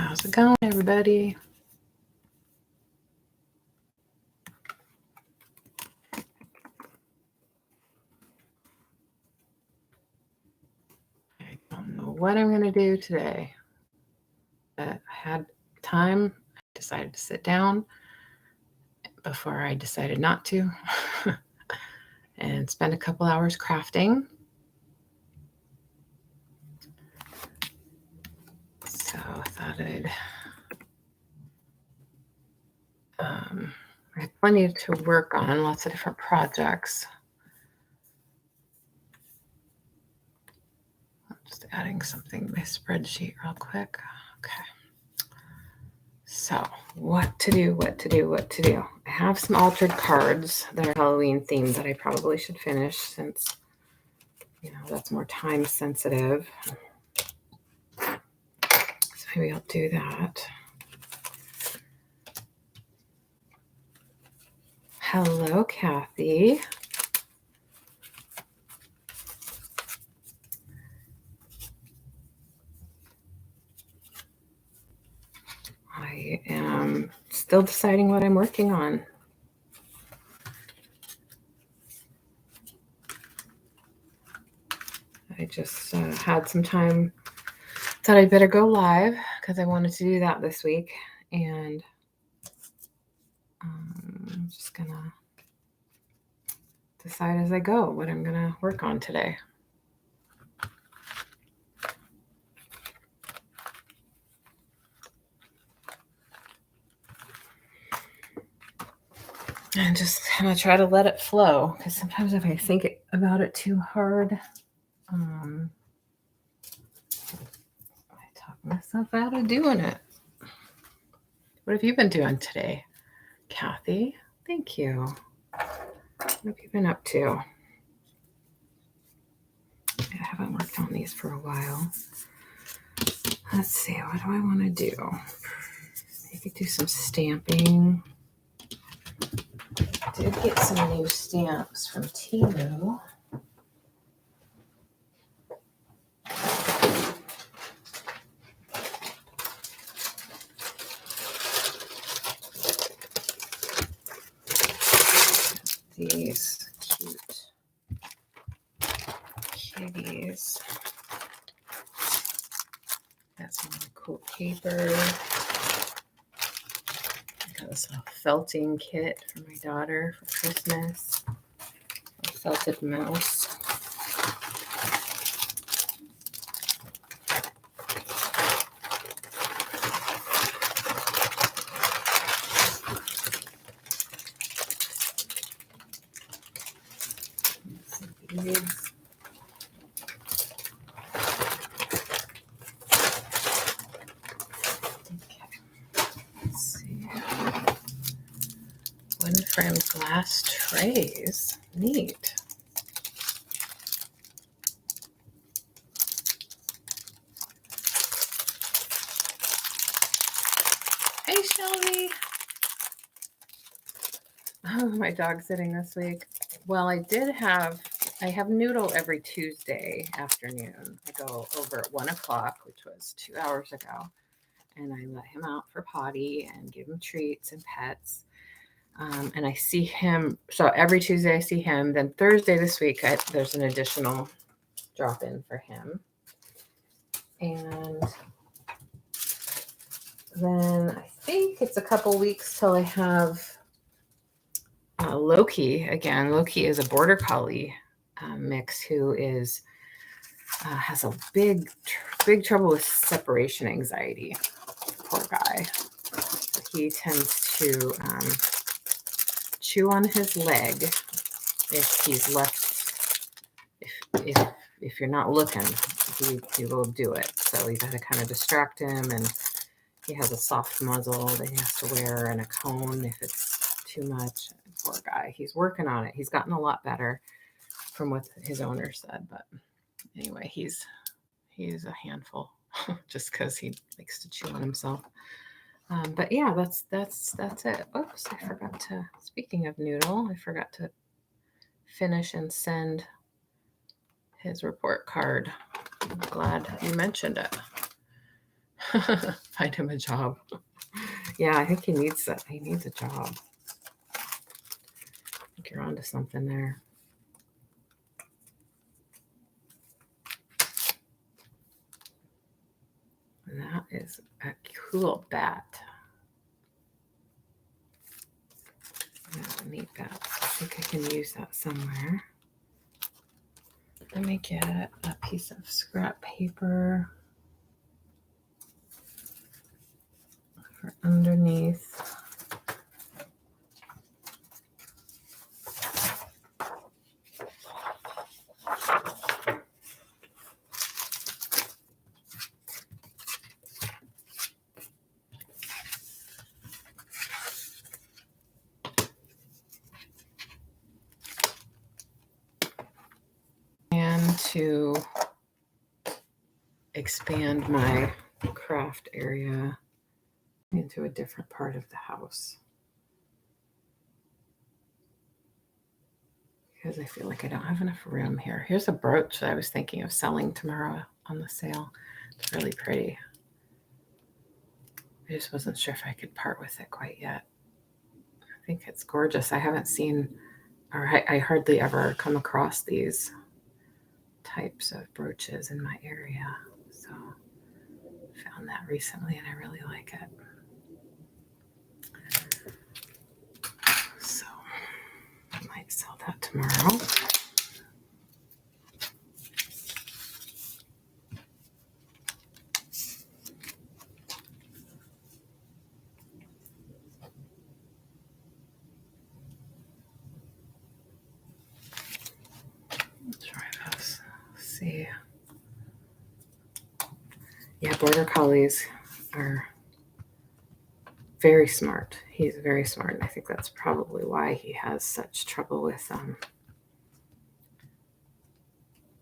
How's it going, everybody? I don't know what I'm going to do today, but I had time. I decided to sit down before I decided not to and spend a couple hours crafting. So I thought I had plenty to work on, lots of different projects. I'm just adding something to my spreadsheet real quick. Okay. So what to do? I have some altered cards that are Halloween themed that I probably should finish since, that's more time sensitive. So maybe I'll do that. Hello, Kathy. I am still deciding what I'm working on. I just had some time, thought I'd better go live because I wanted to do that this week. And I'm just going to decide as I go what I'm going to work on today. And just kind of try to let it flow, because sometimes if I think about it too hard, I talk myself out of doing it. What have you been doing today, Kathy? Thank you. What have you been up to? I haven't worked on these for a while. Let's see, what do I want to do? Maybe do some stamping. I did get some new stamps from Temu. These cute kitties. Got some really cool paper. I got this little felting kit for my daughter for Christmas. A felted mouse. Beads. One frame glass trays. Neat. Hey, Shelby. Oh, my dog's sitting this week. Well, I have Noodle every Tuesday afternoon. I go over at 1 o'clock, which was 2 hours ago, and I let him out for potty and give him treats and pets. And I see him. So every Tuesday I see him. Then Thursday this week, there's an additional drop-in for him. And then I think it's a couple weeks till I have Loki again. Loki is a border collie mix who has a big trouble with separation anxiety. Poor guy. So he tends to chew on his leg if he's left. If you're not looking, he will do it. So you got to kind of distract him, and he has a soft muzzle that he has to wear and a cone if it's too much. Poor guy. He's working on it. He's gotten a lot better from what his owner said, but anyway, he's a handful just because he likes to chew on himself. But yeah, that's it. Oops, I forgot to. Speaking of Noodle, I forgot to finish and send his report card. I'm glad you mentioned it. Find him a job. Yeah, I think he needs that. He needs a job. I think you're onto something there. And that is a cool bat. Yeah, neat bat. I think I can use that somewhere. Let me get a piece of scrap paper for underneath. And to expand my craft area into a different part of the house, because I feel like I don't have enough room here. Here's a brooch that I was thinking of selling tomorrow on the sale. It's really pretty. I just wasn't sure if I could part with it quite yet. I think it's gorgeous. I haven't seen, or I hardly ever come across these types of brooches in my area. So I found that recently and I really like it. So I might sell that tomorrow. Let's try this. Let's see. Yeah, border collies are very smart. He's very smart. And I think that's probably why he has such trouble with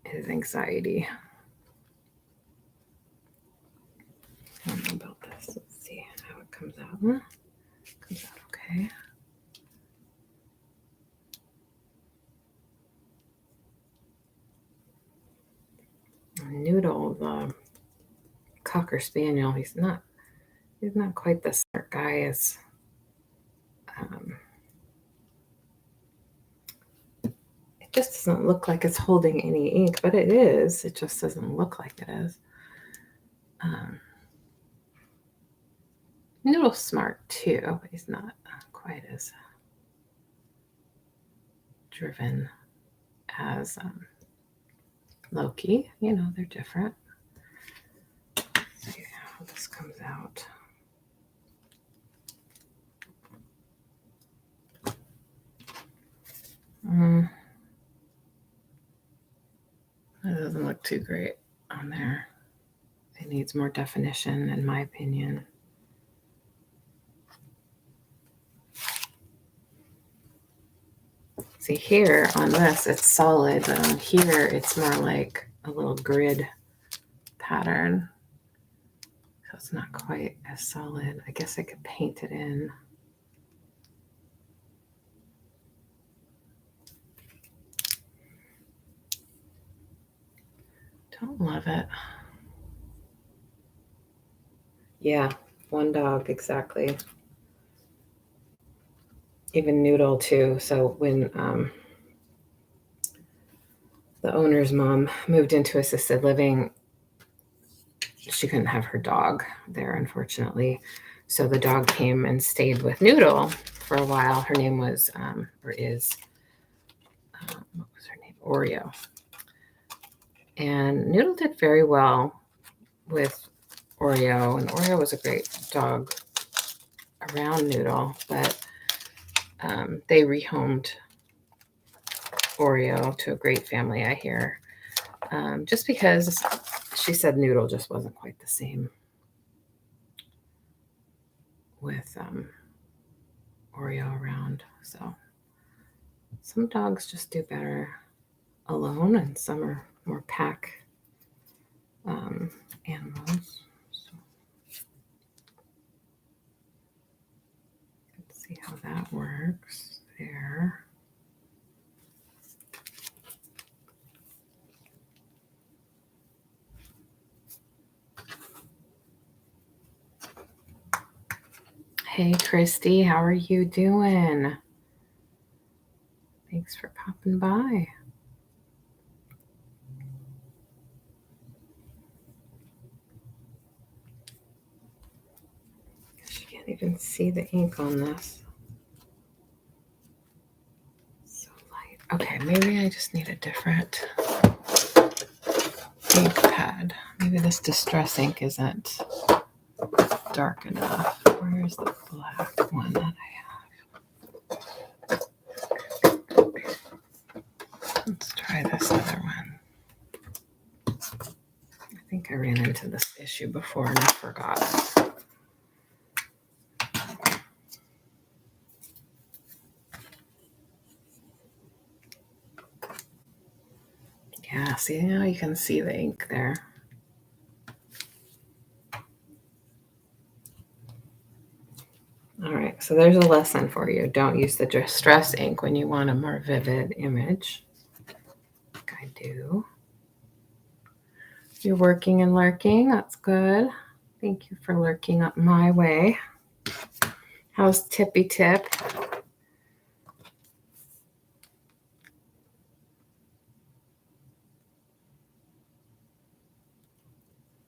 his anxiety. I don't know about this. Let's see how it comes out. Comes out okay. Noodle, the Cocker Spaniel, he's not quite the smart guy as it just doesn't look like it's holding any ink, but it is. It just doesn't look like it is. Noodle's smart too, but he's not quite as driven as Loki. You know, they're different. Let's see how this comes out. That doesn't look too great on there. It needs more definition, in my opinion. See, here on this, it's solid, but on here, it's more like a little grid pattern. So it's not quite as solid. I guess I could paint it in. Don't love it. Yeah, one dog, exactly. Even Noodle too. So when the owner's mom moved into assisted living, she couldn't have her dog there, unfortunately. So the dog came and stayed with Noodle for a while. Her name was, or is, what was her name? Oreo. And Noodle did very well with Oreo, and Oreo was a great dog around Noodle, but they rehomed Oreo to a great family, I hear, just because she said Noodle just wasn't quite the same with Oreo around. So some dogs just do better alone, and some are more pack animals. So let's see how that works there. Hey, Christy, how are you doing? Thanks for popping by. You can't even see the ink on this. So light. Okay, maybe I just need a different ink pad. Maybe this distress ink isn't dark enough. Where's the black one that I have? Let's try this other one. I think I ran into this issue before and I forgot. Yeah, see, now you can see the ink there. All right, so there's a lesson for you. Don't use the distress ink when you want a more vivid image. Like I do. You're working and lurking. That's good. Thank you for lurking up my way. How's Tippy Tip?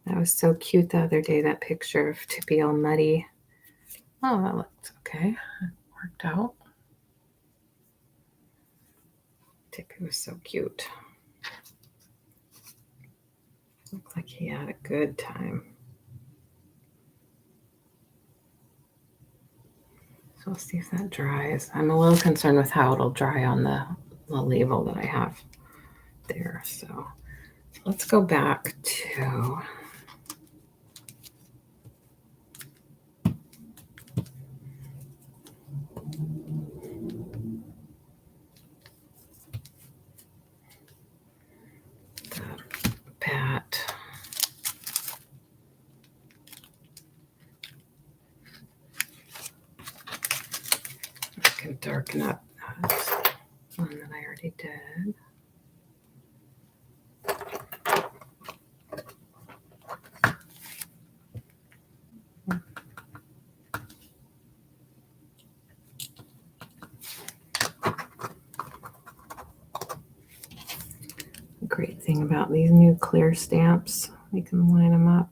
That was so cute the other day, that picture of Tippy all muddy. Oh, that looked okay. It worked out. Tippy was so cute. Looked like he had a good time. So we'll see if that dries. I'm a little concerned with how it'll dry on the label that I have there. So let's go back to the bat. I can darken up that one that I already did. Great thing about these new clear stamps, you can line them up.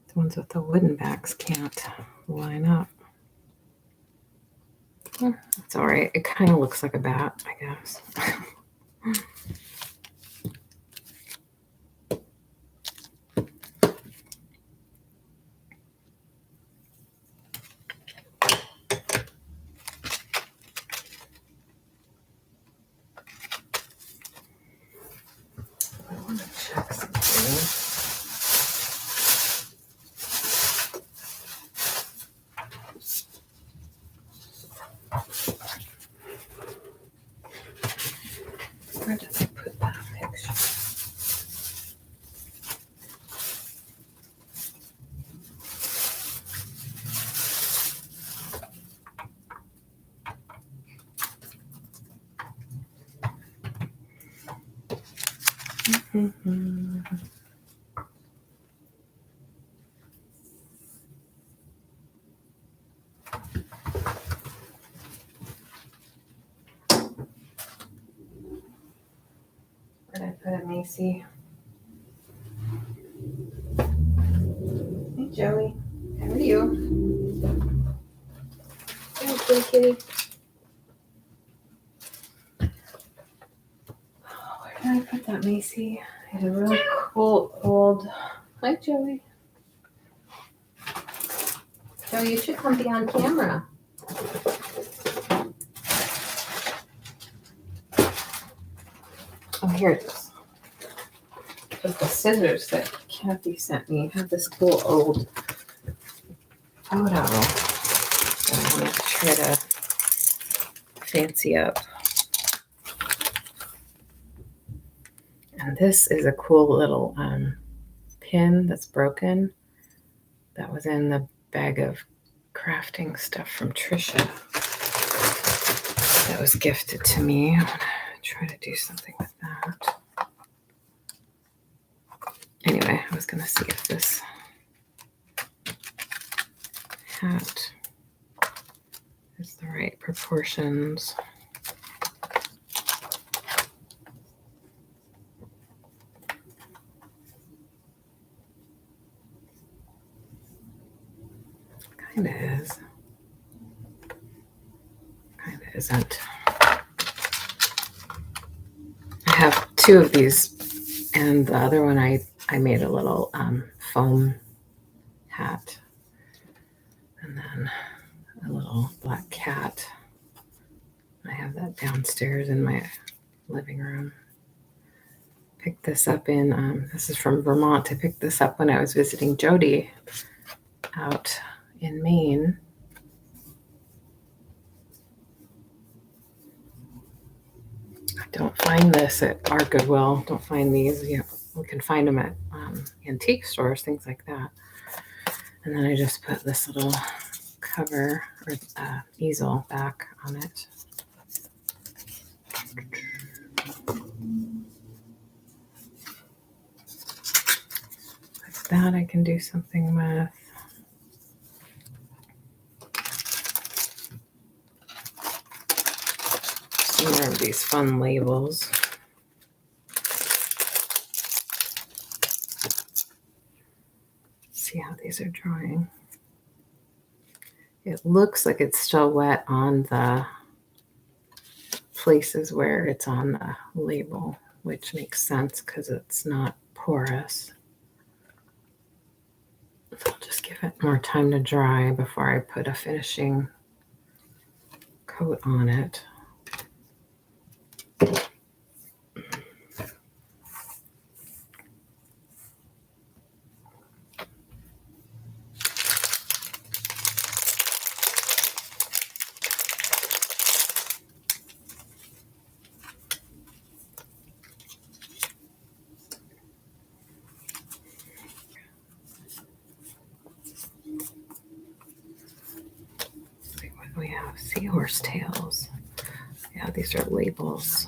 The ones with the wooden backs can't line up. That's all right. It kind of looks like a bat, I guess. I want to check something. Where did I put that picture? Where did I put it, Macy? Hey, Joey. How are you? Hey, kitty kitty. Where did I put that, Macy? I had a really cool old. Hi, Joey. Joey, you should come be on camera. Oh, here it is. With the scissors that Kathy sent me. I have this cool old photo that I want to try to fancy up. And this is a cool little pin that's broken. That was in the bag of crafting stuff from Trisha. That was gifted to me. I want to try to do something with that. Anyway, I was going to see if this hat is the right proportions. Kind of is. Kind of isn't. I have two of these, and the other one I made a little foam hat, and then a little black cat. I have that downstairs in my living room. Picked this up in, this is from Vermont. I picked this up when I was visiting Jody out in Maine. I don't find this at our Goodwill. Don't find these. You know, we can find them at antique stores, things like that. And then I just put this little cover or easel back on it. Like that I can do something with. Some more of these fun labels. See how these are drying. It looks like it's still wet on the places where it's on the label, which makes sense because it's not porous. I'll just give it more time to dry before I put a finishing coat on it. We have seahorse tails. Yeah, these are labels.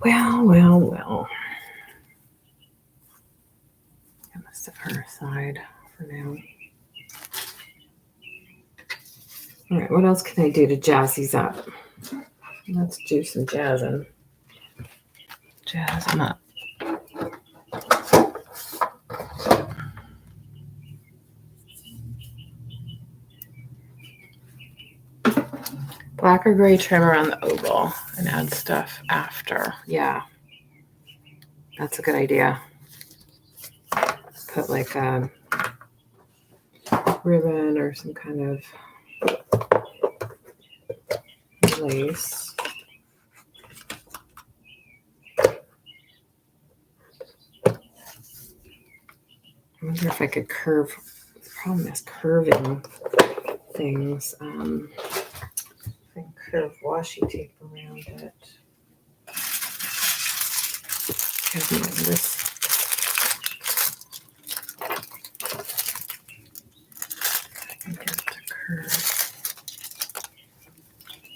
Well. I'm gonna set her aside for now. All right, what else can I do to jazz these up? Let's do some jazzing. Jazz them up. Black or gray trim around the oval and add stuff after. Yeah, that's a good idea. Put like a ribbon or some kind of lace. I wonder if I could curve. The problem is curving things. I can curve washi tape around it. this.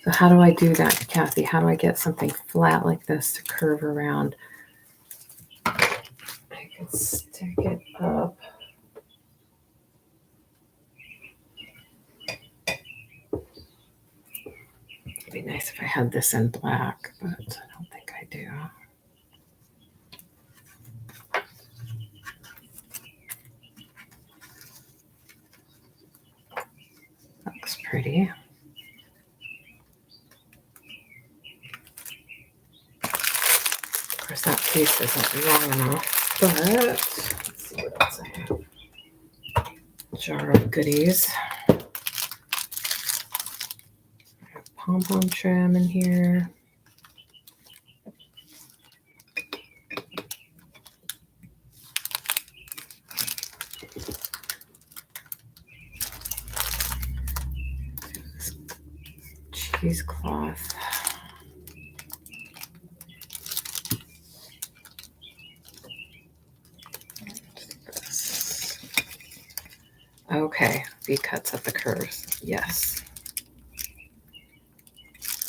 So how do I do that, Kathy? How do I get something flat like this to curve around? I can stick it up. It'd be nice if I had this in black, but I don't think I do. Looks pretty. Of course, that piece isn't long enough, but let's see what else I have. Jar of goodies. I have pom-pom trim in here. Cheesecloth. Okay, V cuts at the curves. Yes.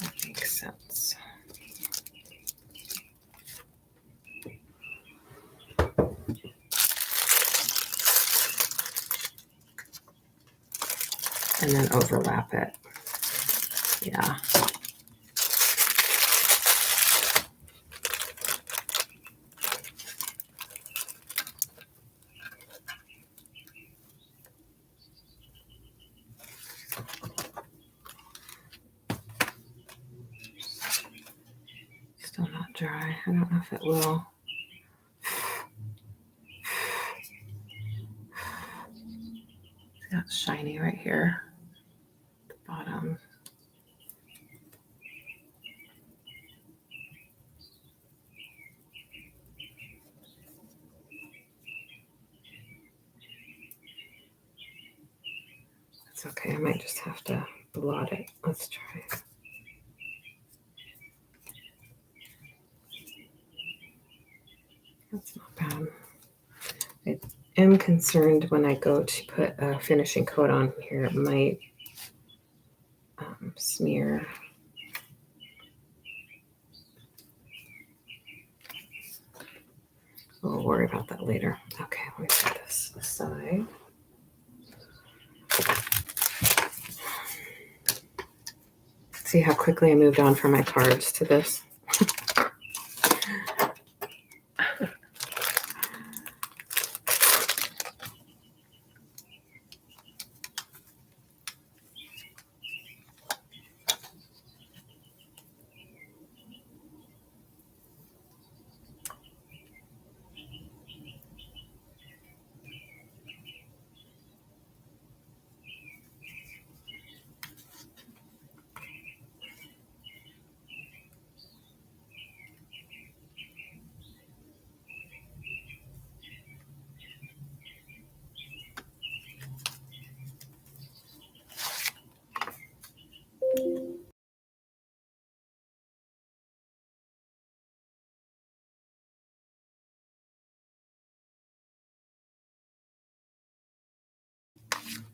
That makes sense. And then overlap it. Yeah. Still not dry. I don't know if it will. See, that's shiny right here at the bottom. It's okay. I might just have to blot it. Let's try it. That's not bad. I am concerned when I go to put a finishing coat on here, it might smear. We'll worry about that later. Okay, let me put this aside. See how quickly I moved on from my cards to this.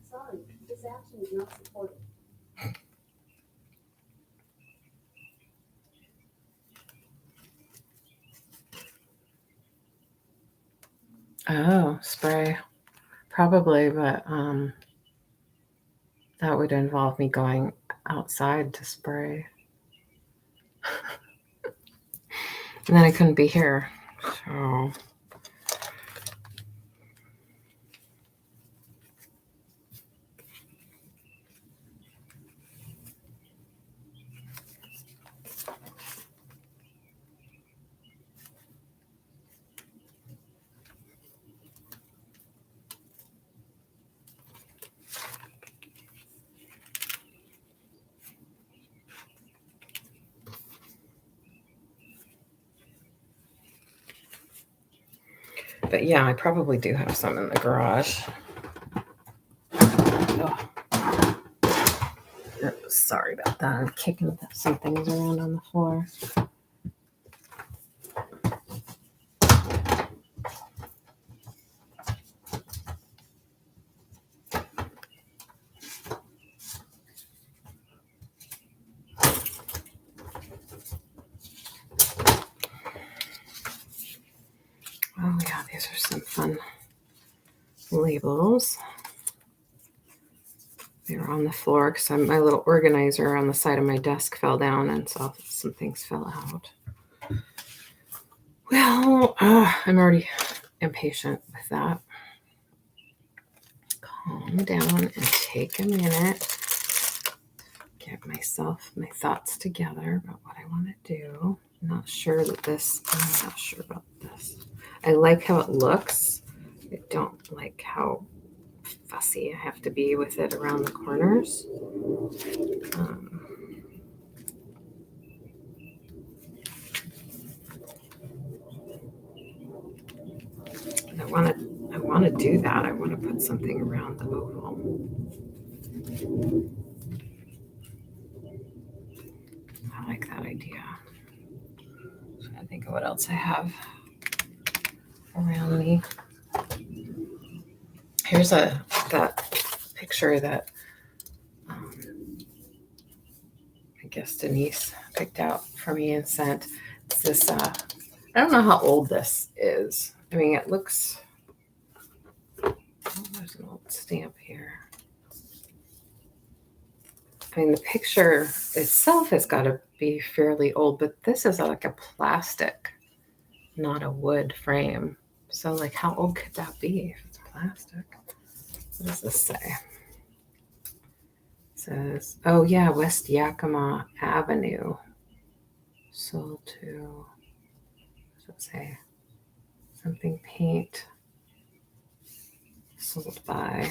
Sorry, this action is not supported. Oh, spray. Probably, but that would involve me going outside to spray. And then I couldn't be here. So but yeah, I probably do have some in the garage. Oh. Sorry about that. I'm kicking some things around on the floor. fun labels. They were on the floor because my little organizer on the side of my desk fell down, and so some things fell out. Well, I'm already impatient with that. Calm down and take a minute. Get myself, my thoughts together about what I want to do. I'm not sure about this. I like how it looks. I don't like how fussy I have to be with it around the corners. I want to do that. I want to put something around the oval. I like that idea. I'm trying to think of what else I have around me. Here's that picture that I guess Denise picked out for me and sent. It's this, I don't know how old this is. I mean, it looks, there's an old stamp here. I mean, the picture itself has got to be fairly old, but this is like a plastic, not a wood frame. So like, how old could that be if it's plastic? What does this say? It says, oh yeah, West Yakima Avenue. Sold to, what does it say? Something paint. Sold by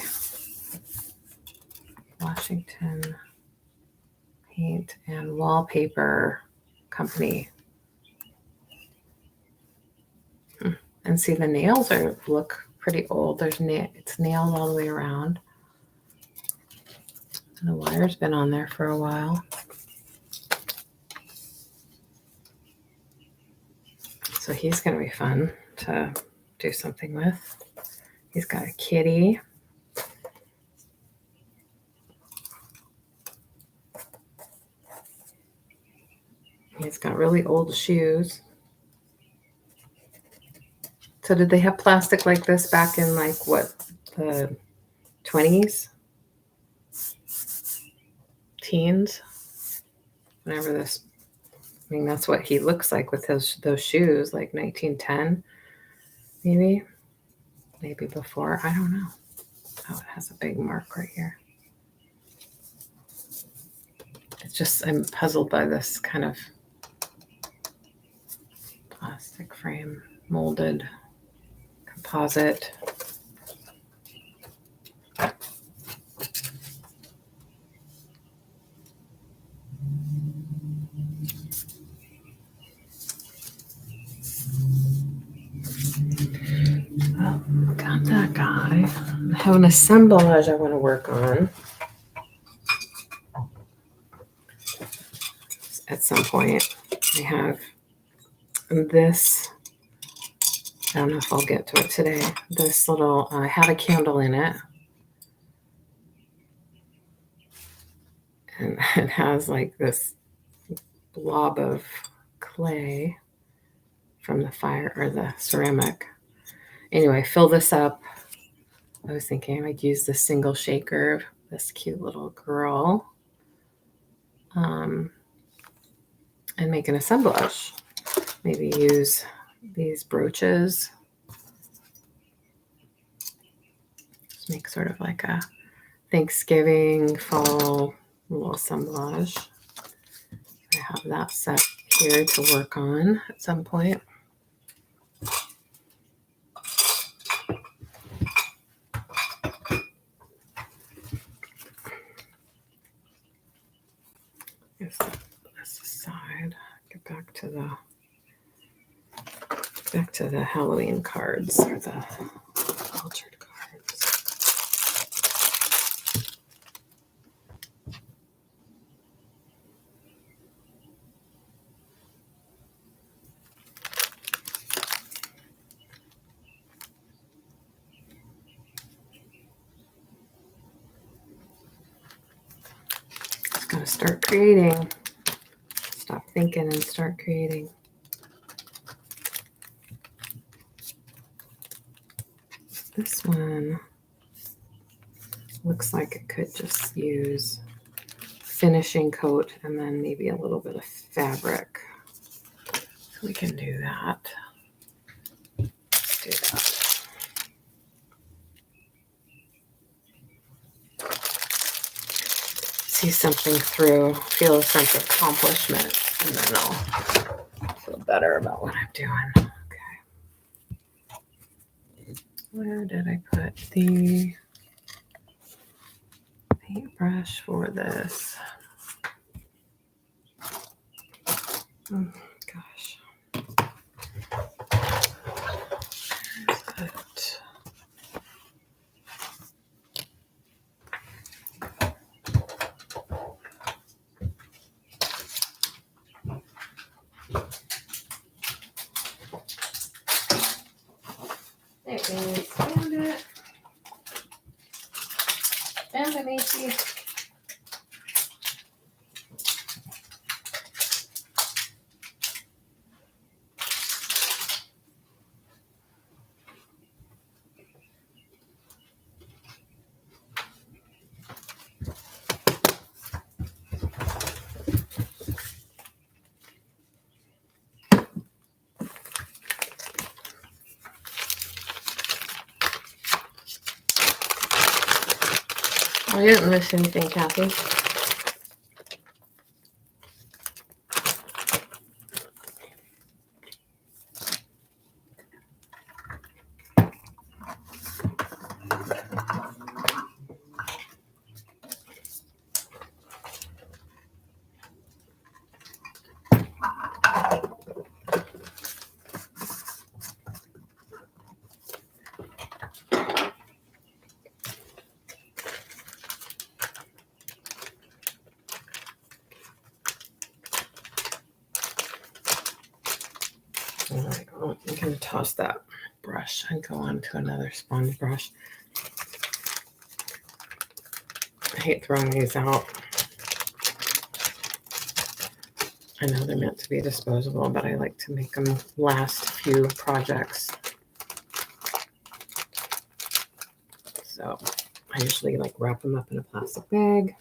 Washington Paint and Wallpaper Company. And see, the nails look pretty old. It's nailed all the way around. And the wire's been on there for a while. So he's going to be fun to do something with. He's got a kitty. He's got really old shoes. So did they have plastic like this back in like what, the 20s? Teens? Whenever this, I mean, that's what he looks like with those shoes, like 1910, maybe before. I don't know. Oh, it has a big mark right here. It's just, I'm puzzled by this kind of plastic frame, molded composite. Oh, got that guy. I have an assemblage I want to work on at some point. I have this. I don't know if I'll get to it today. This little, I had a candle in it. And it has like this blob of clay from the fire or the ceramic. Anyway, fill this up. I was thinking I might use the single shaker of this cute little girl and make an assemblage. Maybe use these brooches. Just make sort of like a Thanksgiving fall little assemblage. I have that set here to work on at some point. Yes, that's aside. Get back to the Halloween cards or the altered cards. Just gotta start creating. Stop thinking and start creating. This one looks like it could just use finishing coat and then maybe a little bit of fabric. So we can do that. Let's do that. See something through, feel a sense of accomplishment, and then I'll feel better about what I'm doing. Okay. Where did I put the paintbrush for this? Oh, gosh. But there it is. Found it. Found it, Macy. I didn't miss anything, Kathy. All right, well, I'm going to toss that brush and go on to another sponge brush. I hate throwing these out. I know they're meant to be disposable, but I like to make them last a few projects. So I usually like wrap them up in a plastic bag.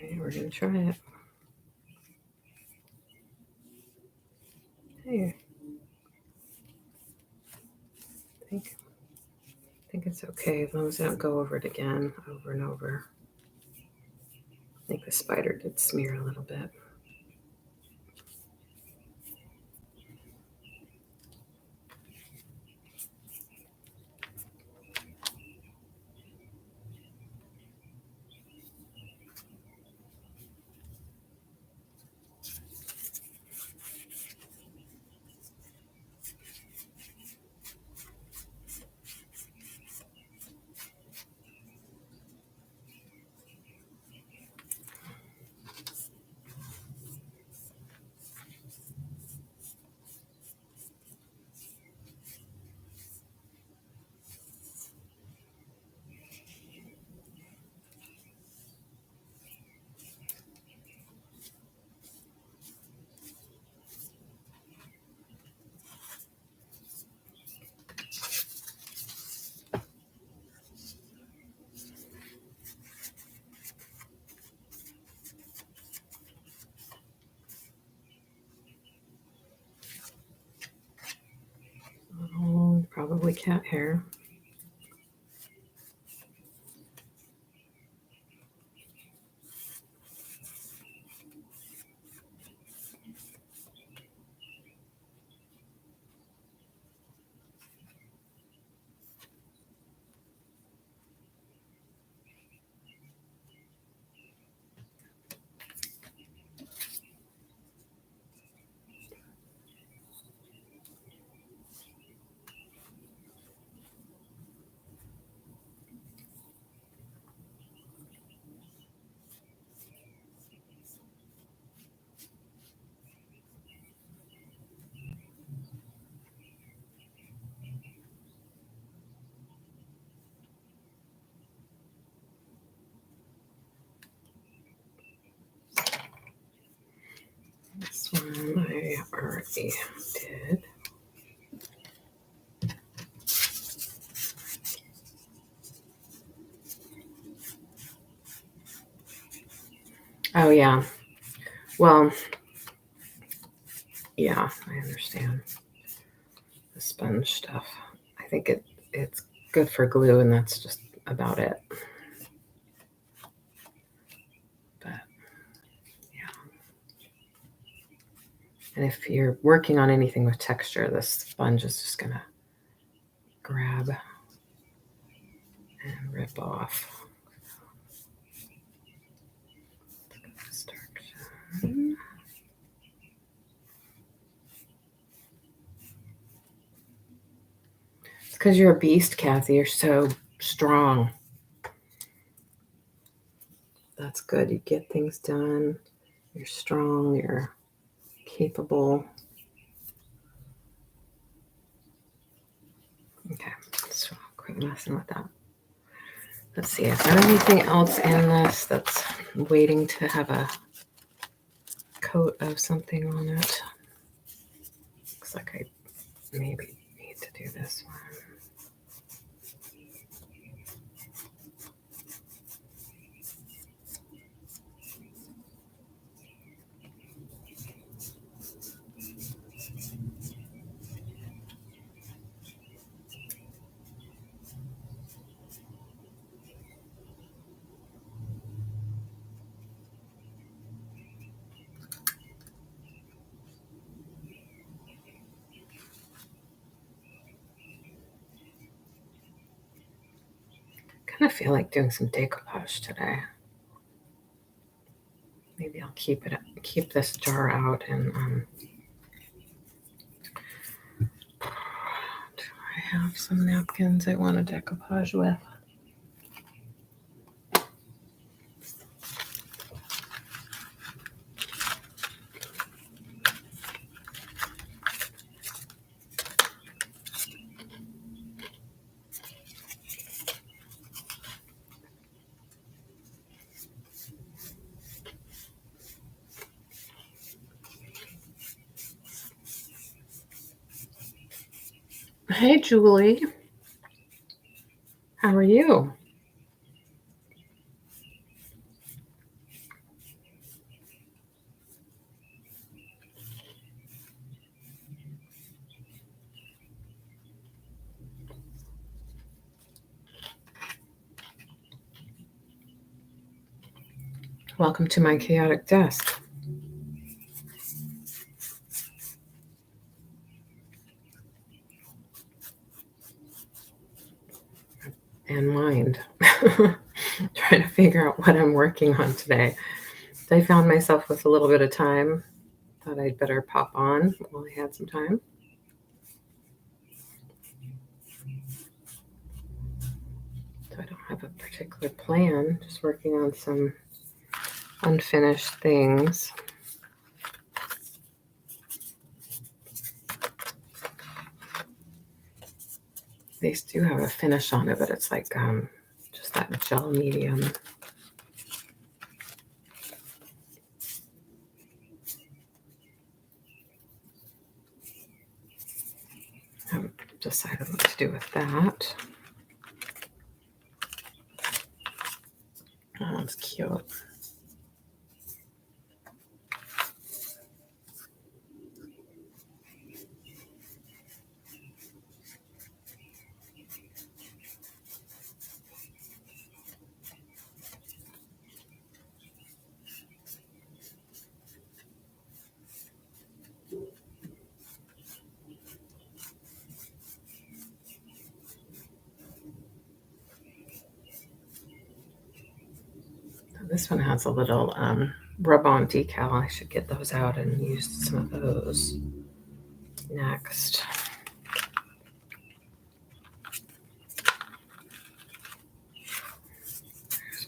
Okay, we're going to try it. Hey, I think it's okay as long as I don't go over it again over and over. I think the spider did smear a little bit. Oh, probably cat hair. I already did. Oh, yeah. Well, yeah, I understand the sponge stuff. I think it's good for glue, and that's just about it. But yeah. And if you're working on anything with texture, this sponge is just gonna grab and rip off. Destruction. It's because you're a beast, Kathy. You're so strong. That's good. You get things done. You're strong. You're capable. Okay, so quit messing with that. Let's see if there's anything else in this that's waiting to have a coat of something on it. Looks like I maybe need to do this one. I feel like doing some decoupage today. Maybe I'll keep this jar out and do I have some napkins I want to decoupage with? Hey, Julie. How are you? Welcome to my chaotic desk. And mind. Trying to figure out what I'm working on today. I found myself with a little bit of time. Thought I'd better pop on while I had some time. So I don't have a particular plan, just working on some unfinished things. These do have a finish on it, but it's like just that gel medium. I haven't decided what to do with that. Oh, that's cute. This one has a little rub-on decal. I should get those out and use some of those next.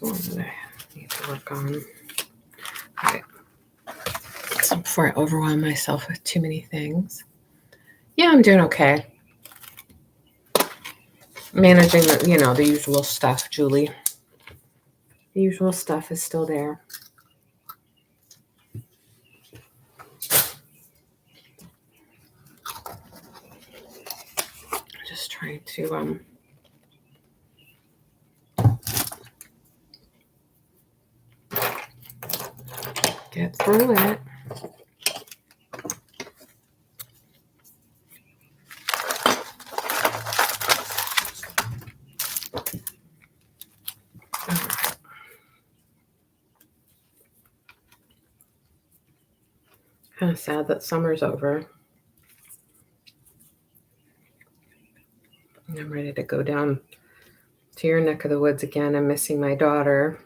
There's one that I need to work on. All right. So before I overwhelm myself with too many things. Yeah, I'm doing okay. Managing the, the usual stuff, Julie. The usual stuff is still there. just trying to get through it. Kind of sad that summer's over. I'm ready to go down to your neck of the woods again. I'm missing my daughter.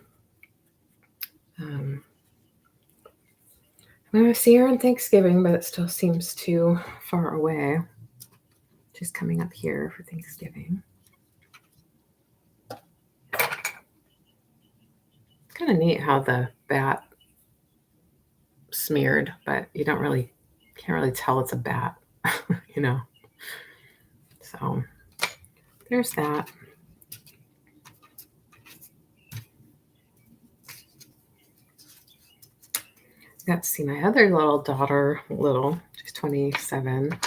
I'm going to see her on Thanksgiving, but it still seems too far away. She's coming up here for Thanksgiving. It's kind of neat how the bat smeared, but you can't really tell it's a bat, you know. So there's that. Got to see my other little daughter, she's 27.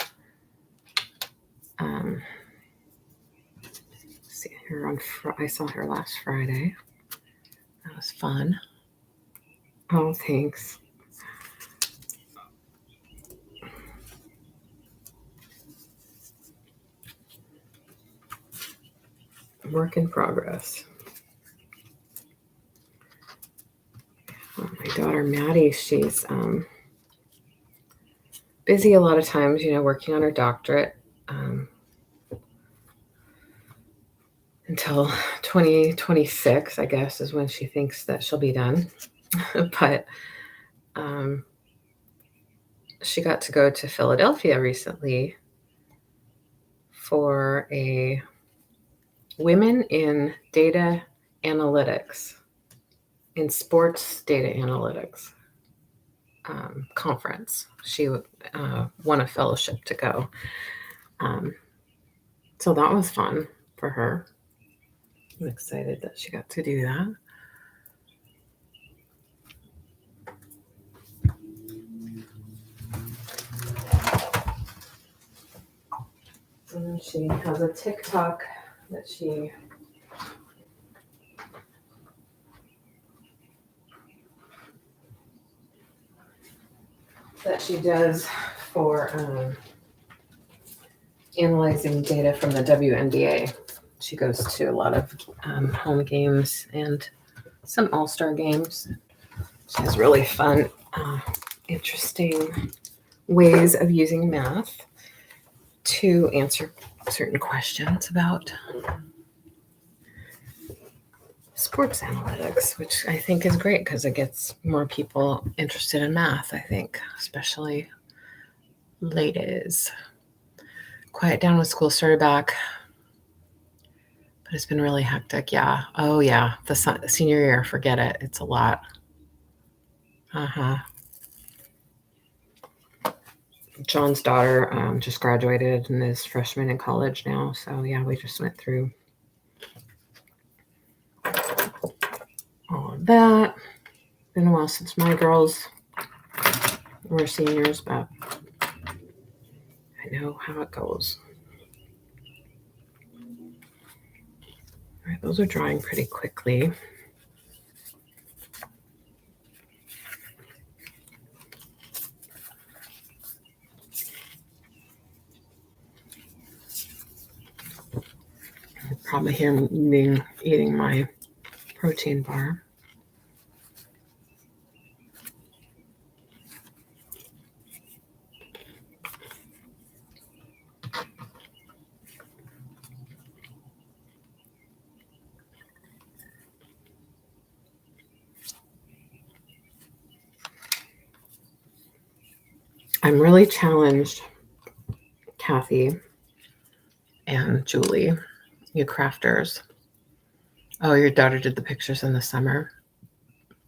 See her I saw her last Friday. That was fun. Oh, thanks. Work in progress. My daughter Maddie, she's busy a lot of times, working on her doctorate until 2026, I guess, is when she thinks that she'll be done. But she got to go to Philadelphia recently for a Women in Data Analytics, in Sports Data Analytics conference. She won a fellowship to go. So that was fun for her. I'm excited that she got to do that. And then she has a TikTok that she does for analyzing data from the WNBA. She goes to a lot of home games and some all-star games. She has really fun, interesting ways of using math to answer certain questions about sports analytics, which I think is great because it gets more people interested in math, I think, especially ladies. Quiet down when school started back, but it's been really hectic. Yeah. Oh, yeah. The senior year, forget it. It's a lot. John's daughter just graduated and is freshman in college now. So, yeah, we just went through all of that. Been a while since my girls were seniors, but I know how it goes. All right, those are drying pretty quickly. You'll probably hear me eating my protein bar. I'm really challenged, Kathy and Julie, you crafters. Oh, your daughter did the pictures in the summer.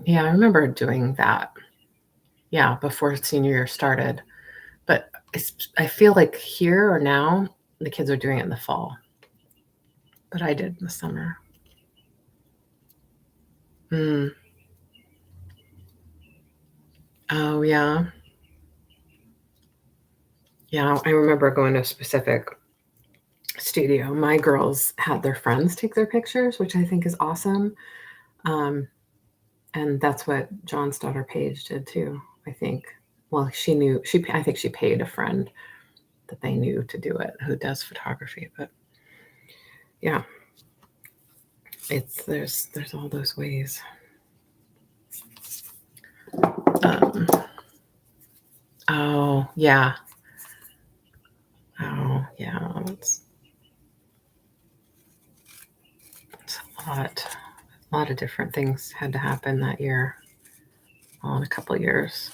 Yeah, I remember doing that. Yeah, before senior year started. But I feel like here or now, the kids are doing it in the fall. But I did in the summer. Oh, yeah. Yeah, I remember going to a specific studio, my girls had their friends take their pictures, which I think is awesome. And that's what John's daughter Paige did too, I think. Well, I think she paid a friend that they knew to do it who does photography. But yeah, there's all those ways. Oh yeah. Oh yeah. It's a lot of different things had to happen that year. Well, in a couple of years.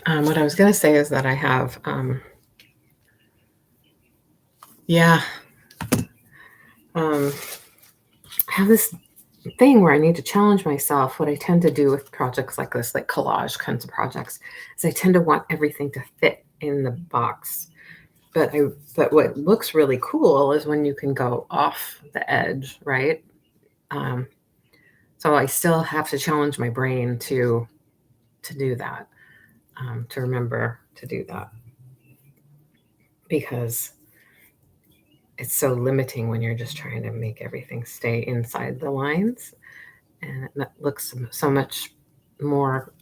What I was going to say is that I have, I have this thing where I need to challenge myself. What I tend to do with projects like this, like collage kinds of projects, is I tend to want everything to fit in the box. But what looks really cool is when you can go off the edge, right? So I still have to challenge my brain to do that, to remember to do that, because it's so limiting when you're just trying to make everything stay inside the lines, and it looks so much more,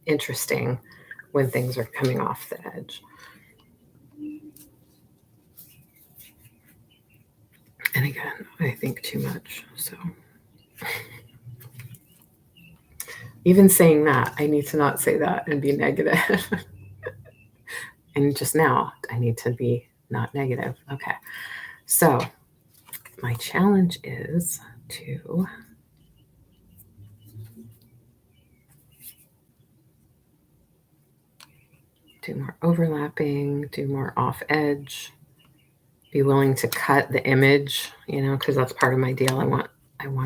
interesting when things are coming off the edge. And again, I think too much. So even saying that, I need to not say that and be negative. And just now, I need to be not negative. Okay. So my challenge is to do more overlapping, do more off edge, be willing to cut the image, because that's part of my deal. I want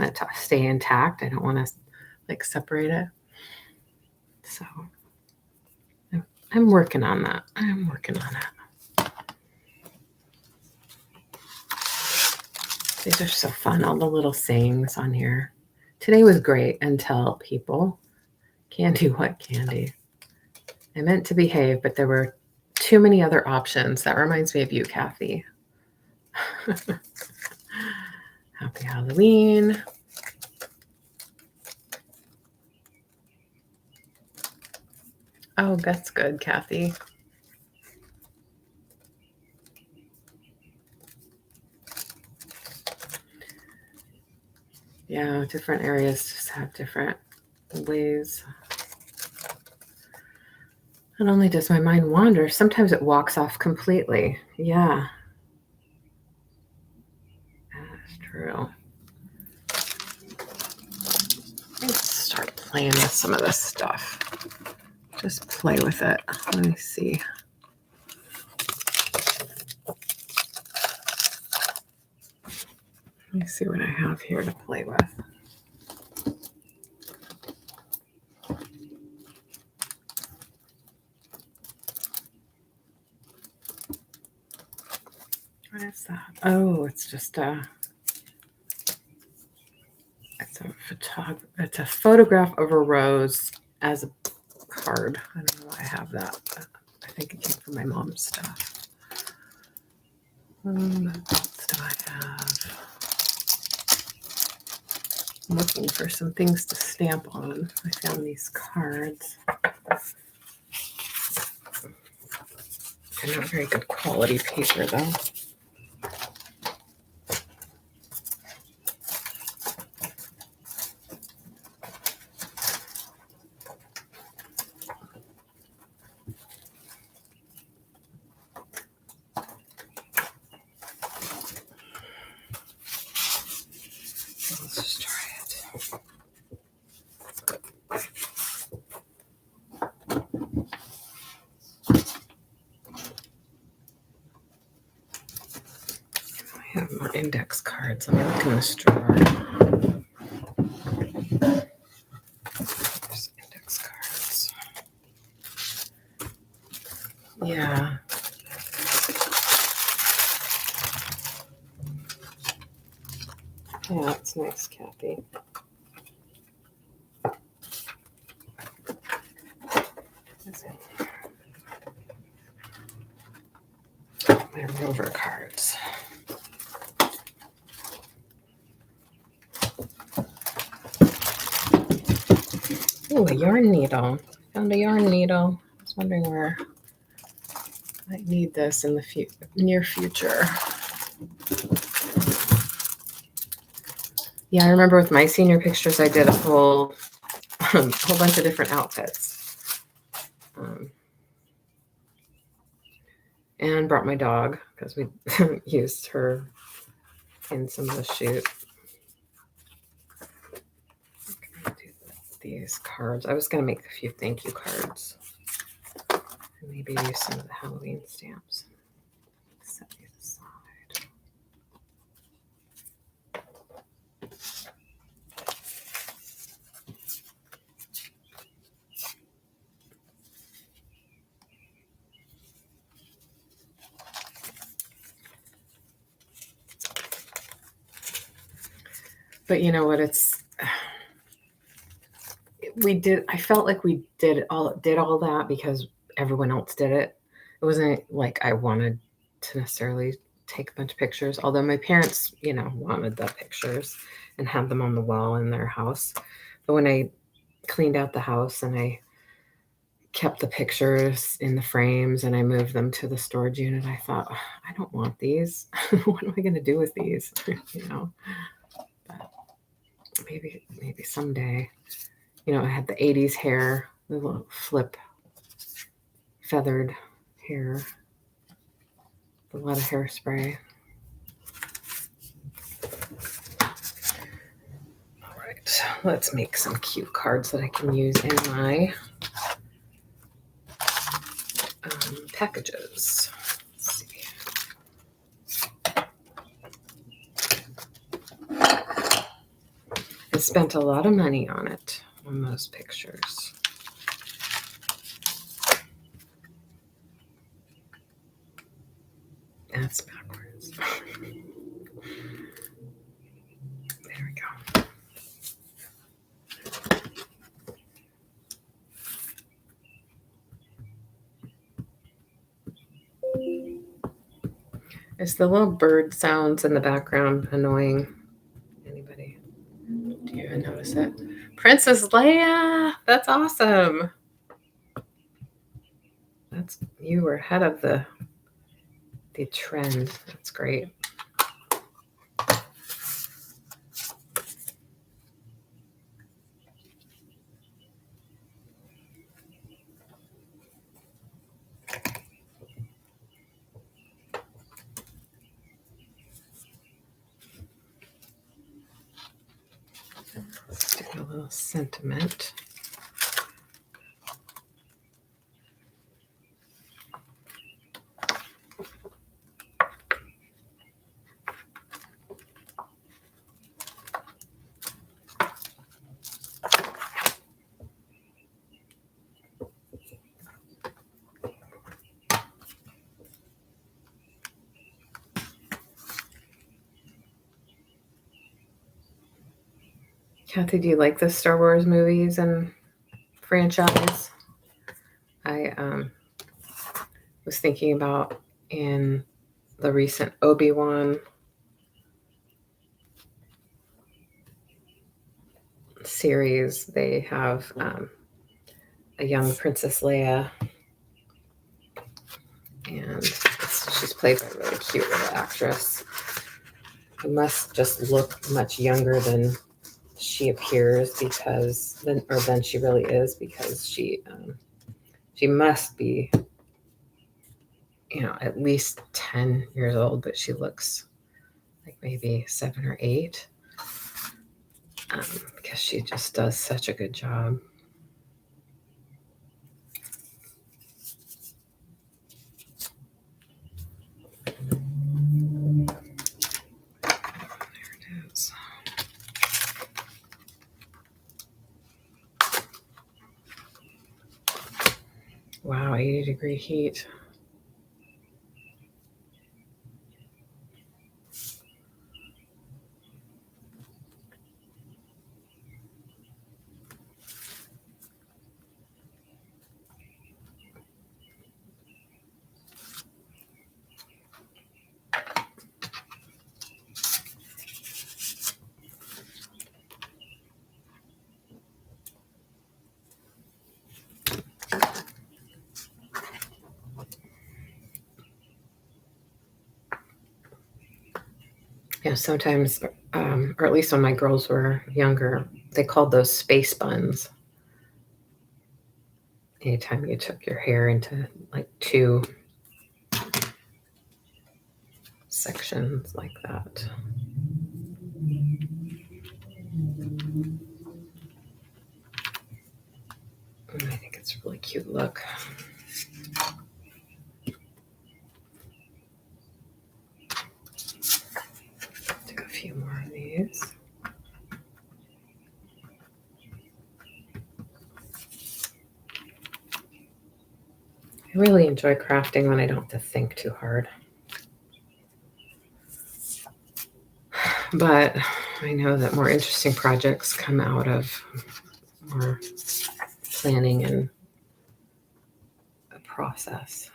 it to stay intact. I don't want to separate it. So I'm working on that. These are so fun, all the little sayings on here. Today was great until people, candy what candy? I meant to behave, but there were too many other options. That reminds me of you, Kathy. Happy Halloween. Oh, that's good, Kathy. Yeah, different areas just have different ways. Not only does my mind wander, sometimes it walks off completely. Yeah. That's true. Let's start playing with some of this stuff. Just play with it. Let me see. Let me see what I have here to play with. What is that? Oh, it's just it's a photograph of a rose as a card. I don't know why I have that, but I think it came from my mom's stuff. What else do I have? I'm looking for some things to stamp on. I found these cards. They're not very good quality paper, though. Let's just try it. I have more index cards. Let me look in this drawer. There's index cards. Yeah. Yeah, it's nice, Kathy. My rover cards. Ooh, a yarn needle. Found a yarn needle. I was wondering where I might need this in the near future. Yeah, I remember with my senior pictures, I did a whole bunch of different outfits. And brought my dog because we used her in some of the shoot. These cards. I was going to make a few thank you cards. And maybe use some of the Halloween stamps. Set these aside. But you know what? I felt like we did all that because everyone else did it. It wasn't like I wanted to necessarily take a bunch of pictures, although my parents, wanted the pictures and had them on the wall in their house. But when I cleaned out the house and I kept the pictures in the frames and I moved them to the storage unit, I thought, oh, I don't want these. What am I going to do with these? But maybe someday. I had the 80s hair, the little flip feathered hair, a lot of hairspray. All right, let's make some cute cards that I can use in my packages. Let's see. I spent a lot of money on it, on those pictures. That's backwards. There we go. Is the little bird sounds in the background annoying? Anybody? Do you even notice it? Princess Leia! That's awesome. You were ahead of the trend. That's great. Let's do a little sentiment. Kathy, do you like the Star Wars movies and franchise? I was thinking about in the recent Obi-Wan series, they have a young Princess Leia, and she's played by a really cute little actress who must just look much younger than she appears than she really is, because she must be at least 10 years old, but she looks like maybe 7 or 8, because she just does such a good job. There it is. Wow, 80-degree heat. You know, sometimes, or at least when my girls were younger, they called those space buns. Anytime you took your hair into like two sections like that. And I think it's a really cute look. Do a few more of these. I really enjoy crafting when I don't have to think too hard. But I know that more interesting projects come out of more planning and a process.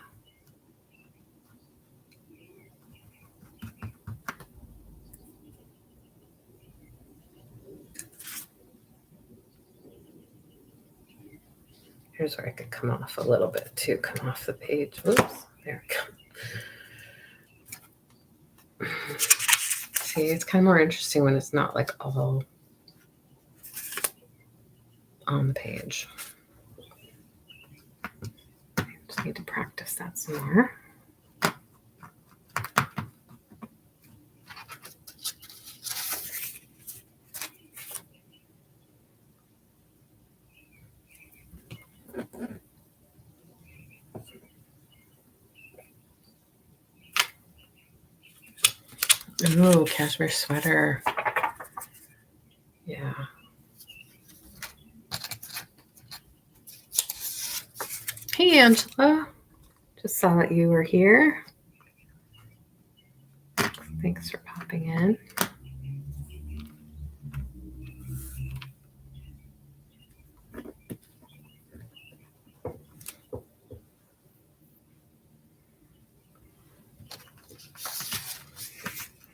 Here's where I could come off a little bit too, come off the page. Oops, there we go. See, it's kind of more interesting when it's not like all on the page. Just need to practice that some more. Ooh, cashmere sweater. Yeah. Hey, Angela. Just saw that you were here. Thanks for popping in.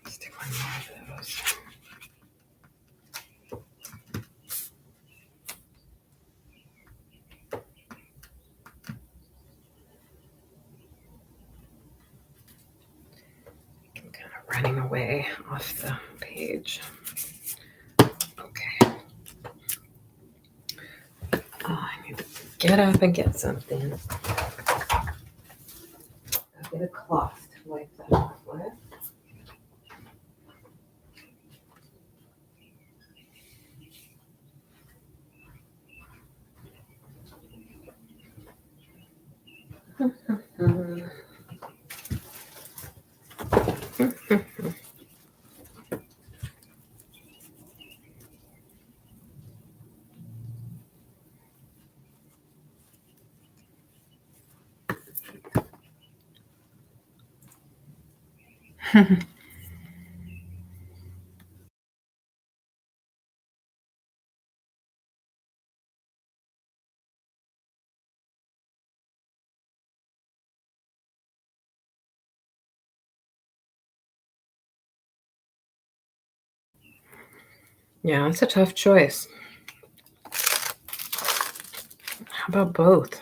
Let's do one more of those. I'm kind of running away off the page. Okay. Oh, I need to get up and get something. I'll get a cloth to wipe that off with. Yeah, it's a tough choice. How about both?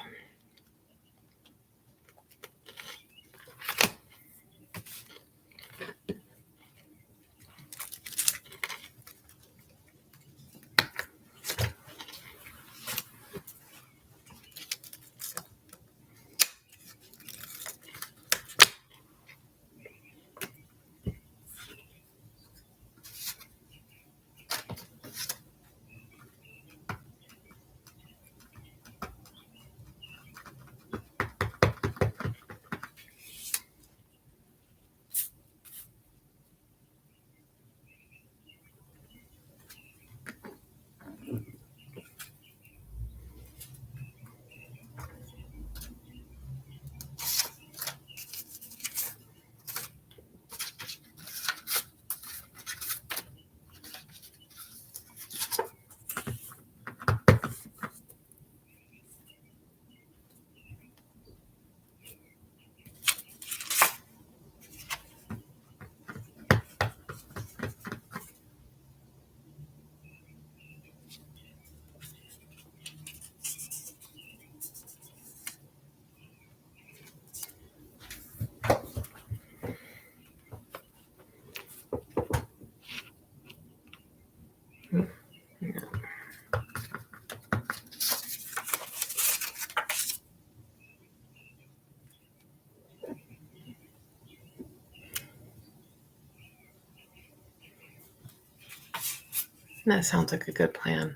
That sounds like a good plan.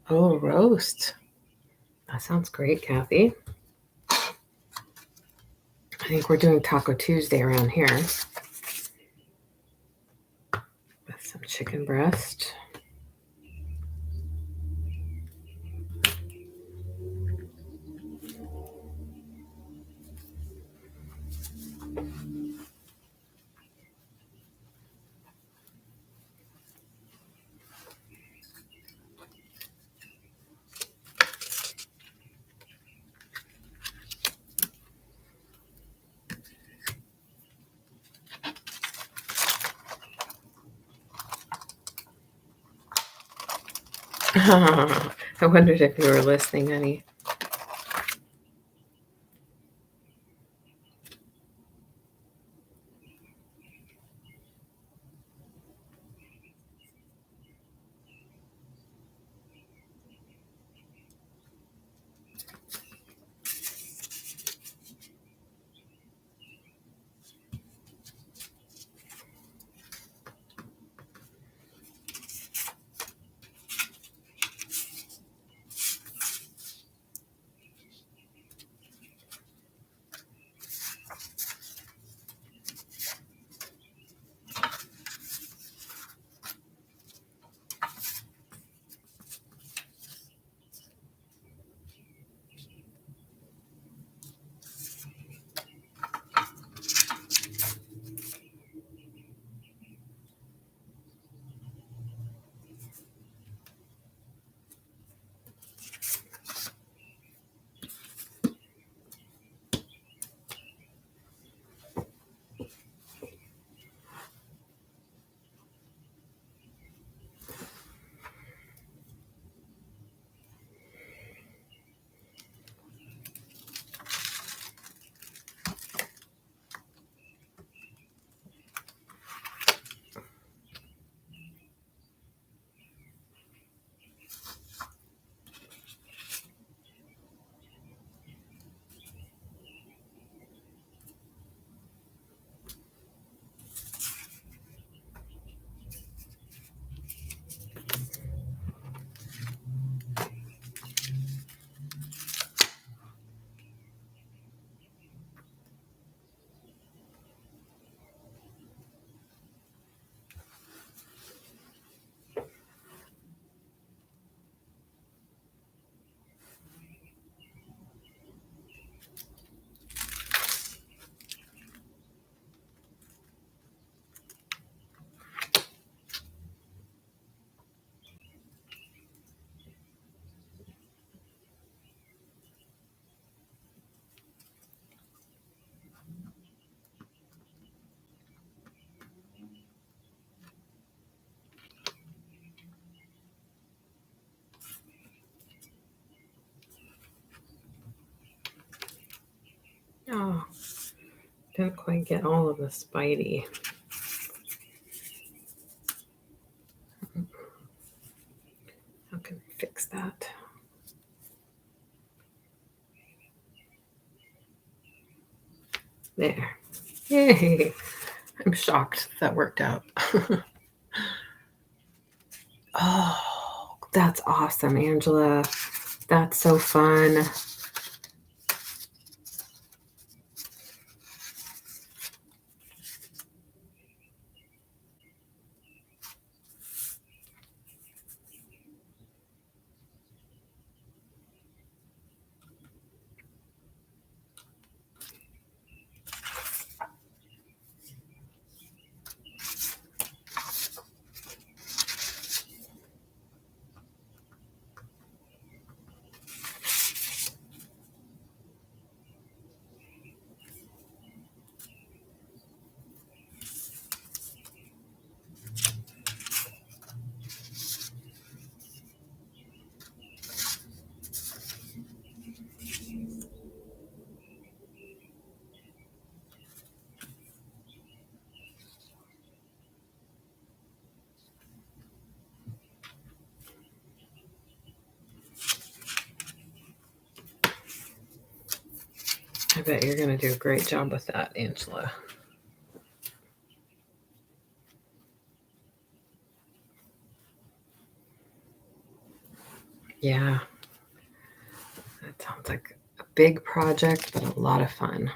Oh, roast. That sounds great, Kathy. I think we're doing Taco Tuesday around here with some chicken breast. I wondered if you were listening, honey. Oh, didn't quite get all of the Spidey. How can we fix that? There. Yay! I'm shocked that worked out. Oh, that's awesome, Angela. That's so fun. I bet you're going to do a great job with that, Angela. Yeah, that sounds like a big project, but a lot of fun.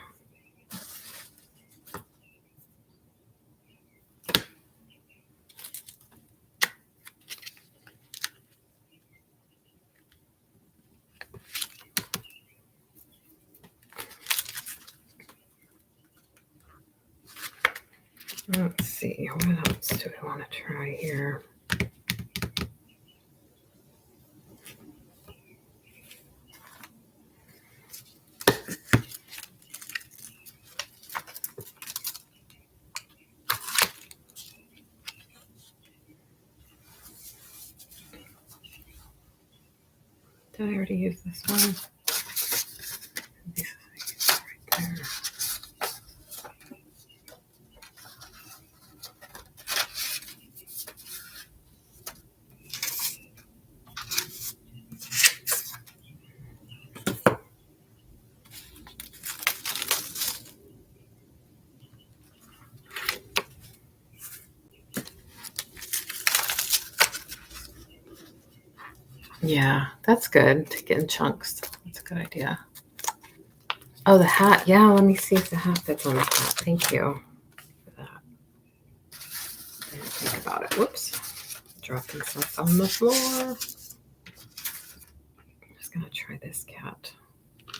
Let's see, what else do we want to try here? Did I already use this one? Right there. Yeah, that's good to get in chunks. That's a good idea. Oh, the hat. Yeah, let me see if the hat fits on the hat. Thank you for that. I didn't think about it. Whoops. Dropping stuff on the floor. I'm just going to try this cat.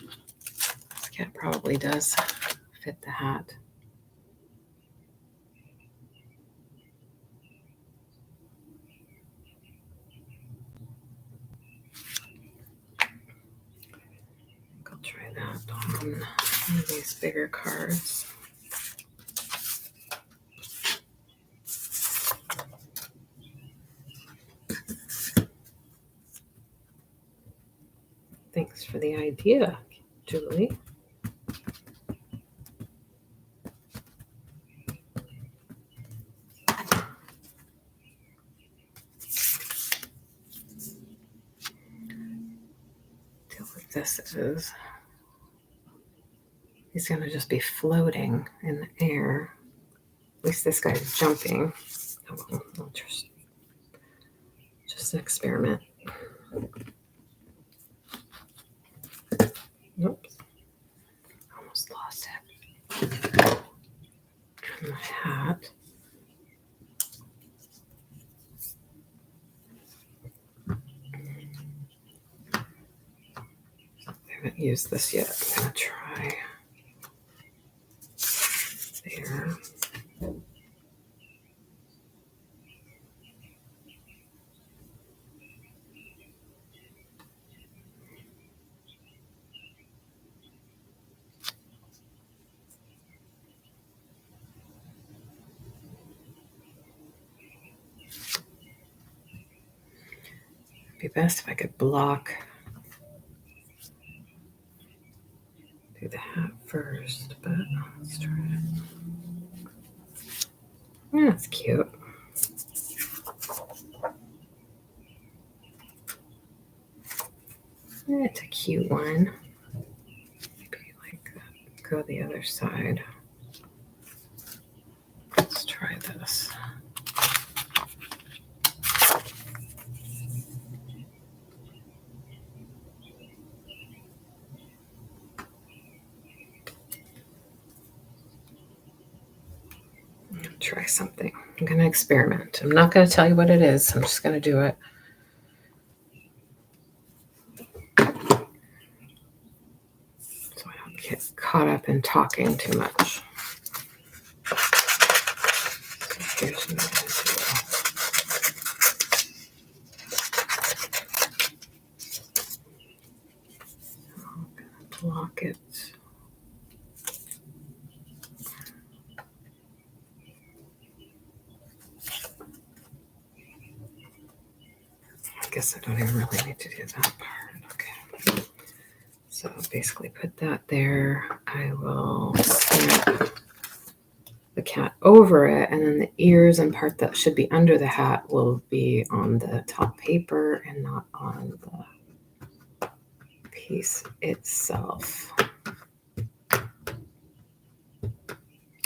This cat probably does fit the hat. I'll try that on one of these bigger cards. Thanks for the idea, Julie. Feel like this is. He's going to just be floating in the air. At least this guy's jumping. Oh, well, I'll just an experiment. Oops. Almost lost it. And my hat. I haven't used this yet. I'm going to try there. It'd be best if I could block. Do the hat first, but let's try it. Yeah, that's cute. It's a cute one. Maybe like go the other side. Let's try this. Try something. I'm going to experiment. I'm not going to tell you what it is. I'm just going to do it. So I don't get caught up in talking too much. So here's what I'm going to do. I'm going to block it. I guess I don't even really need to do that part. Okay. So basically put that there. I will snap the cat over it, and then the ears and part that should be under the hat will be on the top paper and not on the piece itself.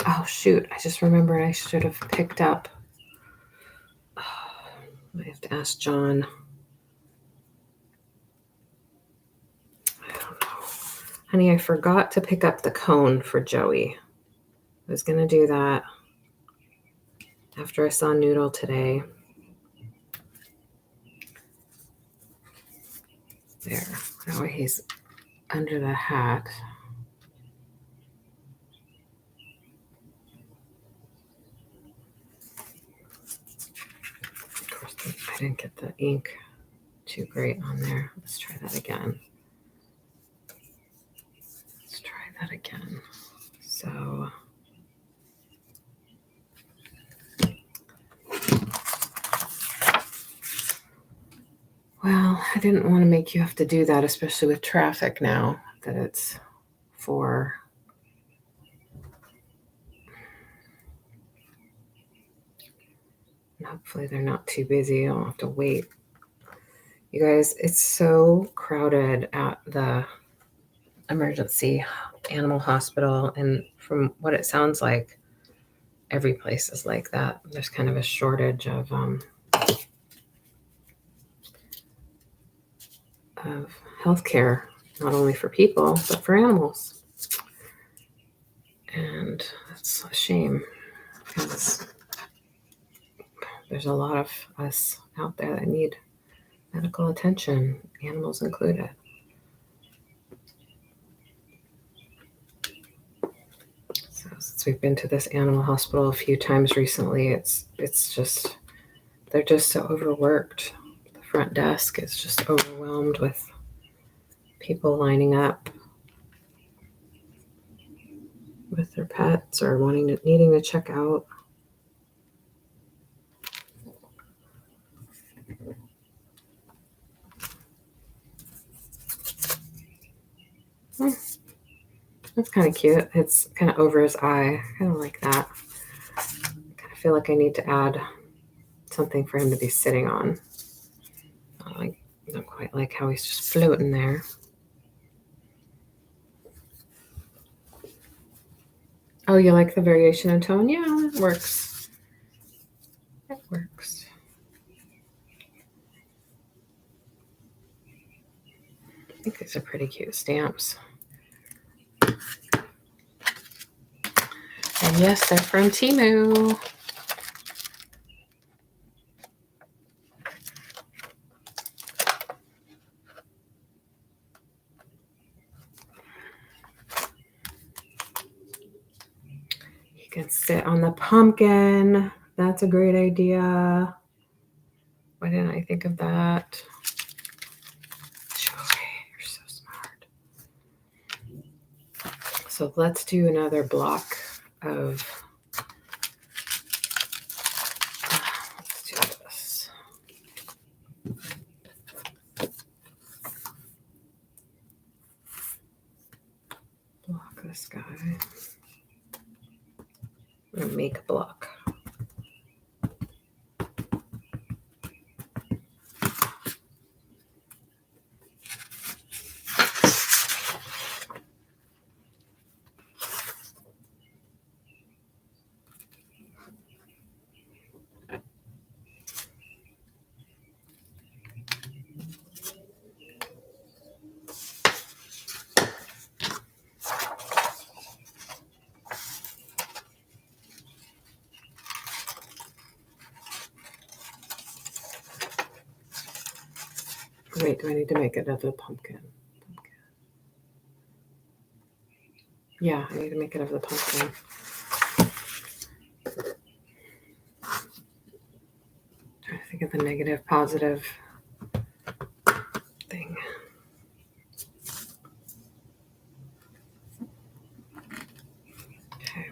Oh shoot, I just remembered I should have picked up. I have to ask John Honey, I forgot to pick up the cone for Joey. I was going to do that after I saw Noodle today. There. That way he's under the hat. Of course, I didn't get the ink too great on there. Let's try that again. Let's try that again. So well, I didn't want to make you have to do that, especially with traffic now that it's 4. And hopefully they're not too busy. I don't have to wait. You guys, it's so crowded at the emergency animal hospital. And from what it sounds like, every place is like that. There's kind of a shortage of healthcare, not only for people, but for animals. And that's a shame because there's a lot of us out there that need medical attention, animals included. So since we've been to this animal hospital a few times recently, it's just, they're just so overworked. The front desk is just overwhelmed with people lining up with their pets or needing to check out. That's kind of cute. It's kind of over his eye. I kind of like that. I kind of feel like I need to add something for him to be sitting on. I don't quite like how he's just floating there. Oh, you like the variation in tone? Yeah, it works. It works. I think these are pretty cute stamps. And yes, they're from Temu. You can sit on the pumpkin. That's a great idea. Why didn't I think of that? Joy, you're so smart. So let's do another block of, let's do this. Block this guy. I'm gonna make a block. Wait, do I need to make another pumpkin? Yeah, I need to make it of the pumpkin. Trying to think of the negative, positive thing. Okay.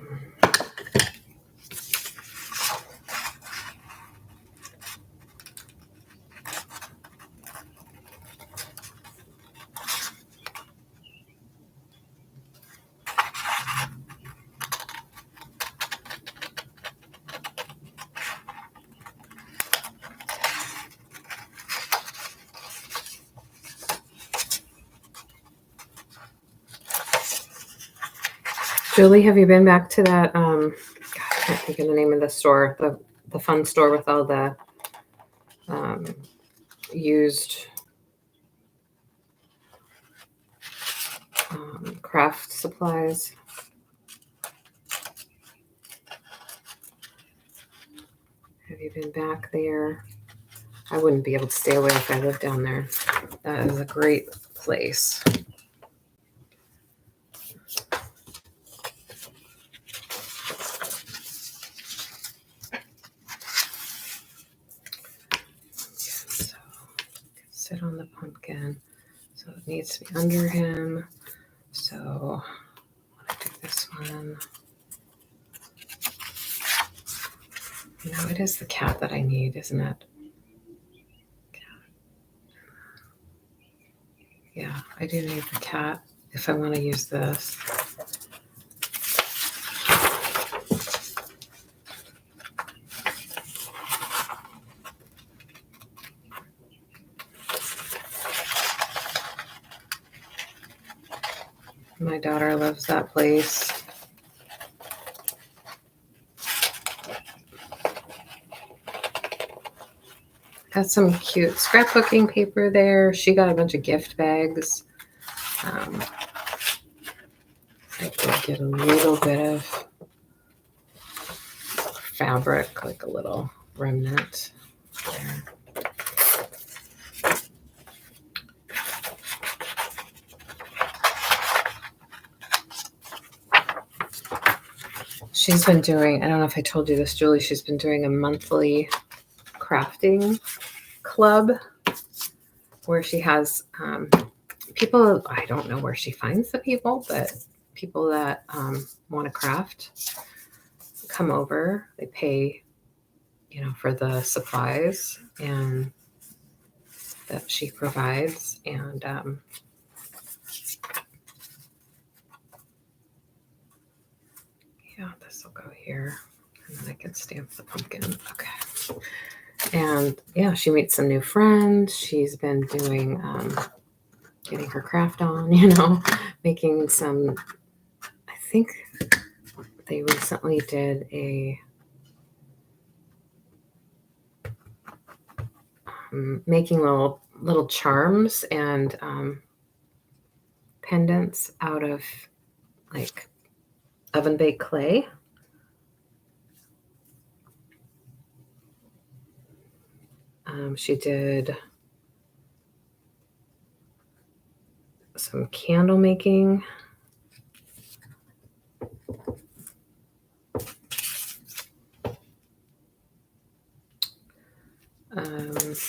Julie, have you been back to that? God, I can't think of the name of the store, the fun store with all the used craft supplies. Have you been back there? I wouldn't be able to stay away if I lived down there. That is a great place. So sit on the pumpkin. So it needs to be under him. So I want to do this one. No, it is the cat that I need, isn't it? Yeah, I do need the cat if I want to use this. My daughter loves that place. Got some cute scrapbooking paper there. She got a bunch of gift bags. I did get a little bit of fabric, like a little remnant there. She's been doing, I don't know if I told you this, Julie, she's been doing a monthly crafting club where she has people, I don't know where she finds the people, but people that want to craft come over. They pay, for the supplies and that she provides. And yeah, this will go here. And then I can stamp the pumpkin. Okay. And yeah, she meets some new friends. She's been doing, getting her craft on, making some, I think they recently did a, making little charms and pendants out of like oven baked clay. She did some candle making. Not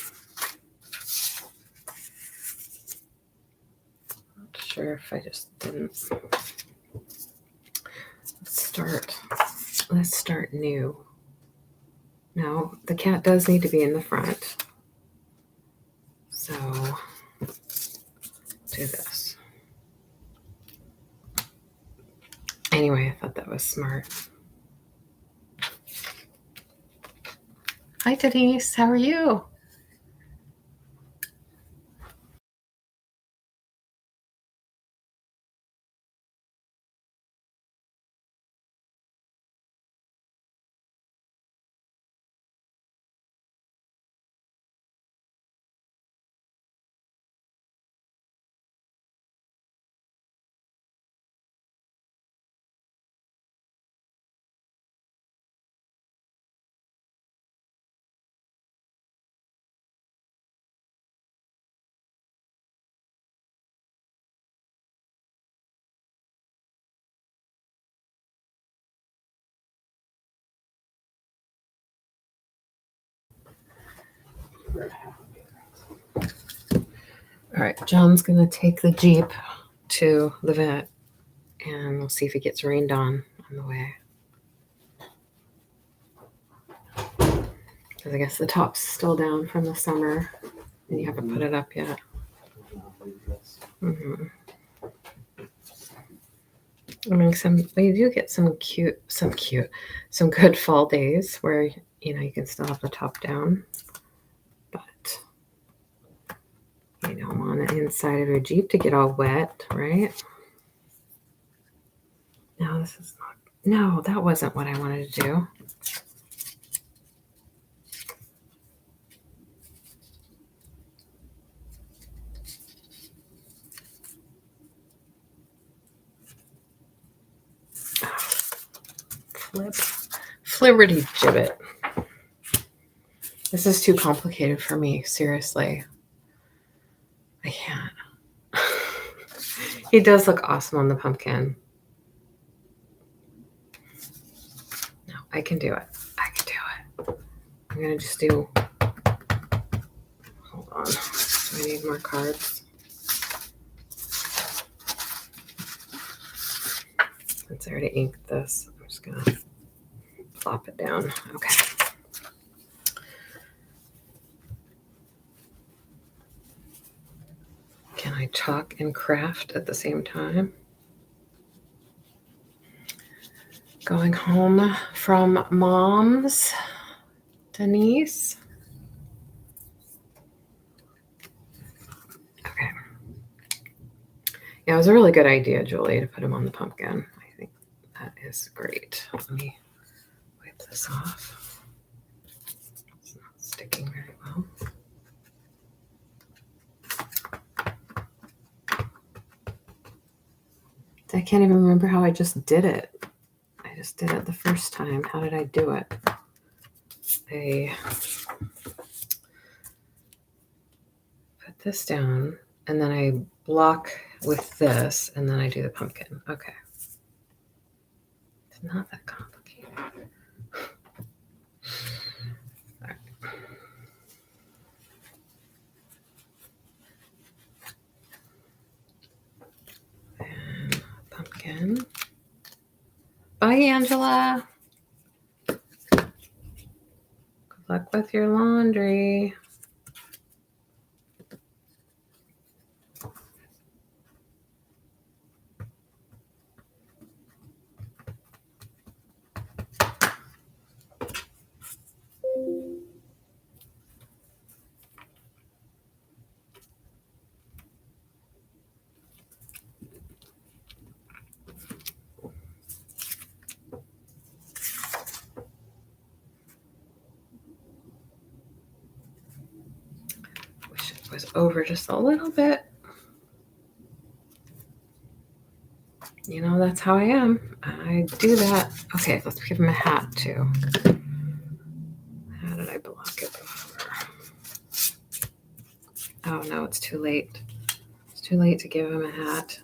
sure if I just didn't. Let's start new. No, the cat does need to be in the front. So do this. Anyway, I thought that was smart. Hi, Denise. How are you? All right, John's going to take the Jeep to the vet, and we'll see if it gets rained on the way. Because I guess the top's still down from the summer, and you haven't put it up yet. Mm-hmm. I mean, you do get some good fall days where, you can still have the top down, but you don't want the inside of your Jeep to get all wet, right? No, that wasn't what I wanted to do. Flibberty gibbet. This is too complicated for me, seriously. I can't. He does look awesome on the pumpkin. No, I can do it. I can do it. I'm gonna just do, hold on. Do I need more cards? Since I already inked this, I'm just gonna plop it down. Okay. Can I talk and craft at the same time? Going home from Mom's, Denise. Okay. Yeah, it was a really good idea, Julie, to put him on the pumpkin. I think that is great. Let me wipe this off. It's not sticking very well. I can't even remember how I just did it. I just did it the first time. How did I do it? I put this down and then I block with this and then I do the pumpkin. Okay. It's not that complicated. All right. And pumpkin. Bye, Angela. Good luck with your laundry. Wish it was over just a little bit. You know, that's how I am. I do that. Okay, let's give him a hat too. How did I block it before? Oh no, it's too late. It's too late to give him a hat.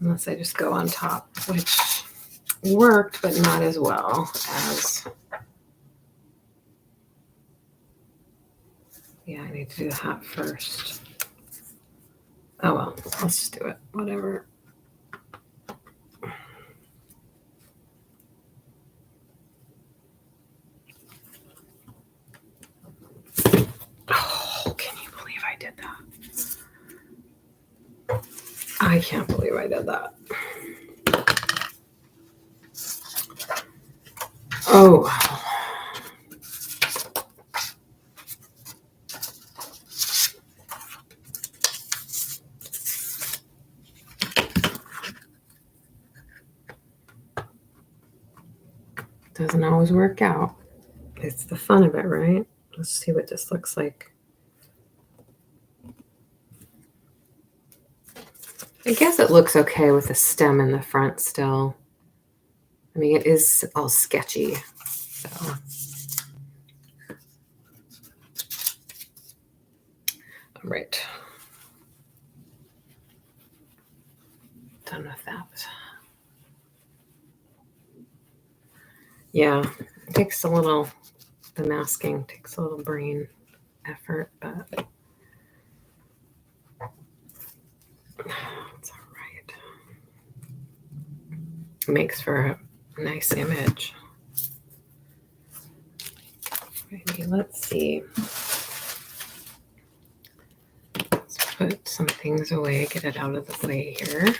Unless I just go on top, which worked, but not as well as. Yeah, I need to do the hat first. Oh well, let's just do it. Whatever. Oh, can you believe I did that? I can't believe I did that. Oh. Doesn't always work out. It's the fun of it, right? Let's see what this looks like. I guess it looks okay with the stem in the front still. I mean, it is all sketchy. So. All right. Done with that. Yeah, it takes a little, the masking takes a little brain effort, but it's all right. It makes for a nice image. Maybe let's see. Let's put some things away, get it out of the way here.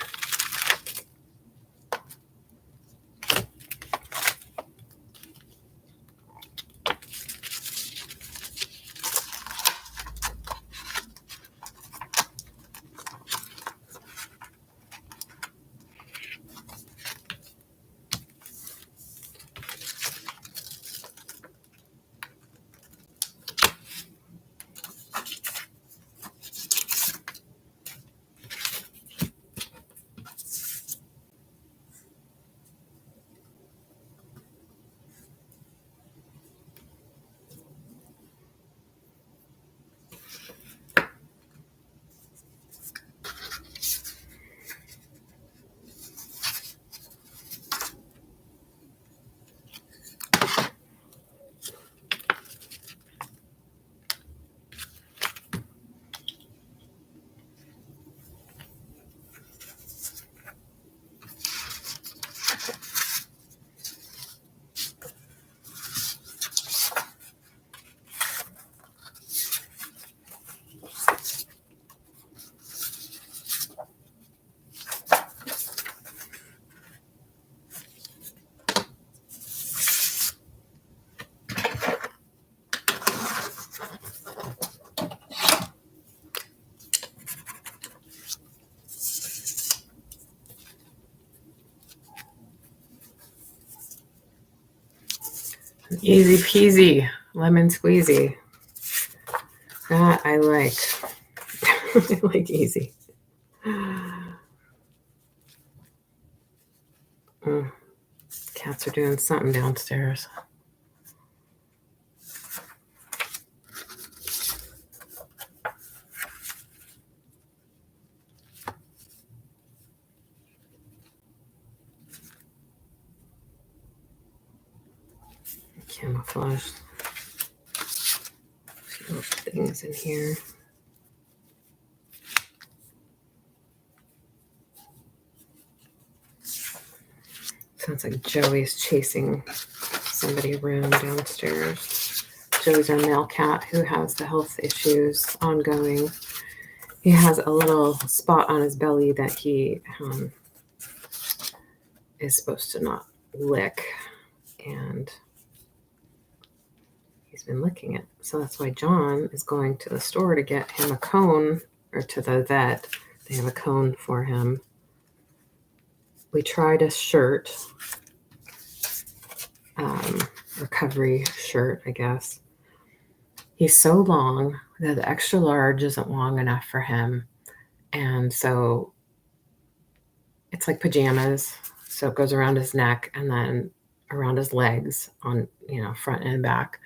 Easy peasy, lemon squeezy. That I like. I like easy. Cats are doing something downstairs. Camouflage. A few little things in here. Sounds like Joey's chasing somebody around downstairs. Joey's our male cat who has the health issues ongoing. He has a little spot on his belly that he is supposed to not lick, and he's been licking it. So that's why John is going to the store to get him a cone, or to the vet. They have a cone for him. We tried a shirt, recovery shirt, I guess. He's so long that the extra large isn't long enough for him. And so it's like pajamas. So it goes around his neck and then around his legs on, front and back.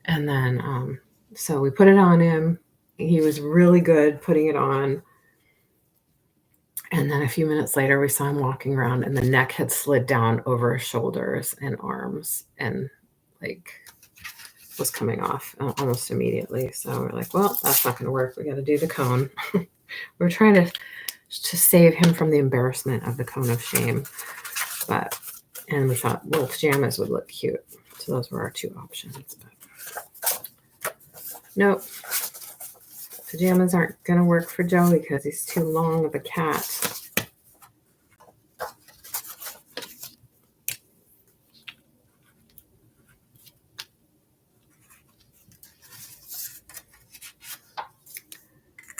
And then, so we put it on him. He was really good putting it on. And then a few minutes later, we saw him walking around and the neck had slid down over his shoulders and arms and was coming off almost immediately. So we're like, well, that's not going to work. We got to do the cone. We're trying to save him from the embarrassment of the cone of shame. And we thought, well, pajamas would look cute. So those were our two options. But nope. Pajamas aren't going to work for Joey because he's too long of a cat.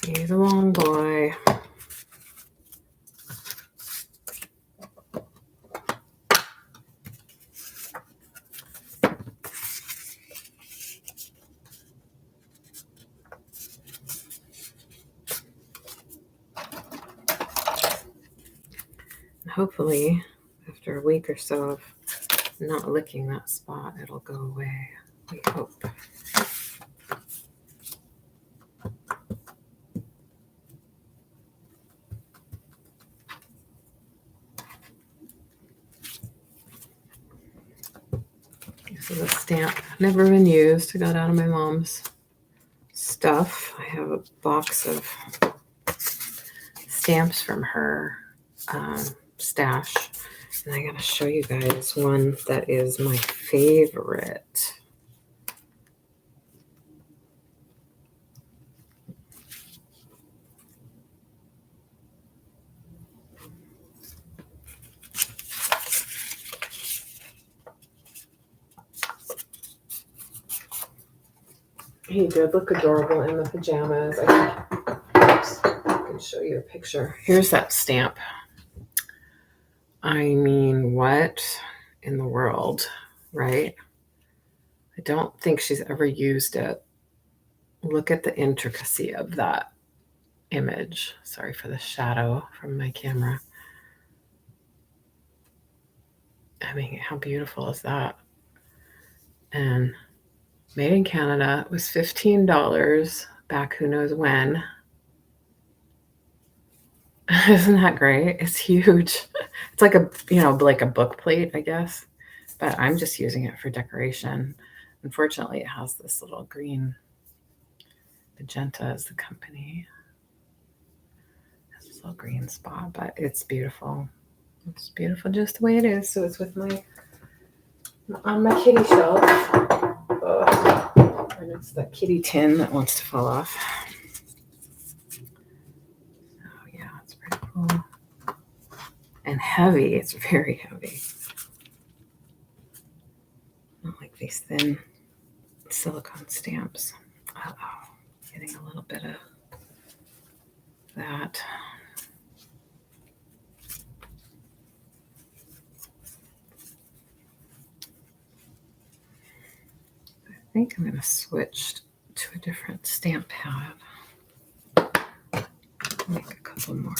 He's a long boy. Hopefully, after a week or so of not licking that spot, it'll go away. We hope. This is a stamp. Never been used. I got out of my mom's stuff. I have a box of stamps from her stash. And I gotta show you guys one that is my favorite. He did look adorable in the pajamas. I can show you a picture. Here's that stamp. I mean, what in the world, right? I don't think she's ever used it. Look at the intricacy of that image. Sorry for the shadow from my camera. I mean, how beautiful is that? And made in Canada. It was $15 back who knows when. Isn't that great? It's huge. It's like like a book plate, I guess. But I'm just using it for decoration. Unfortunately, it has this little green magenta as the company. It has this little green spot, but it's beautiful. It's beautiful just the way it is. So it's with on my kitty shelf. Oh, and it's the kitty tin that wants to fall off. Oh yeah, it's pretty cool. And heavy. It's very heavy. Not like these thin silicone stamps. Uh-oh, getting a little bit of that. think I'm going to switch to a different stamp pad. Make a couple more.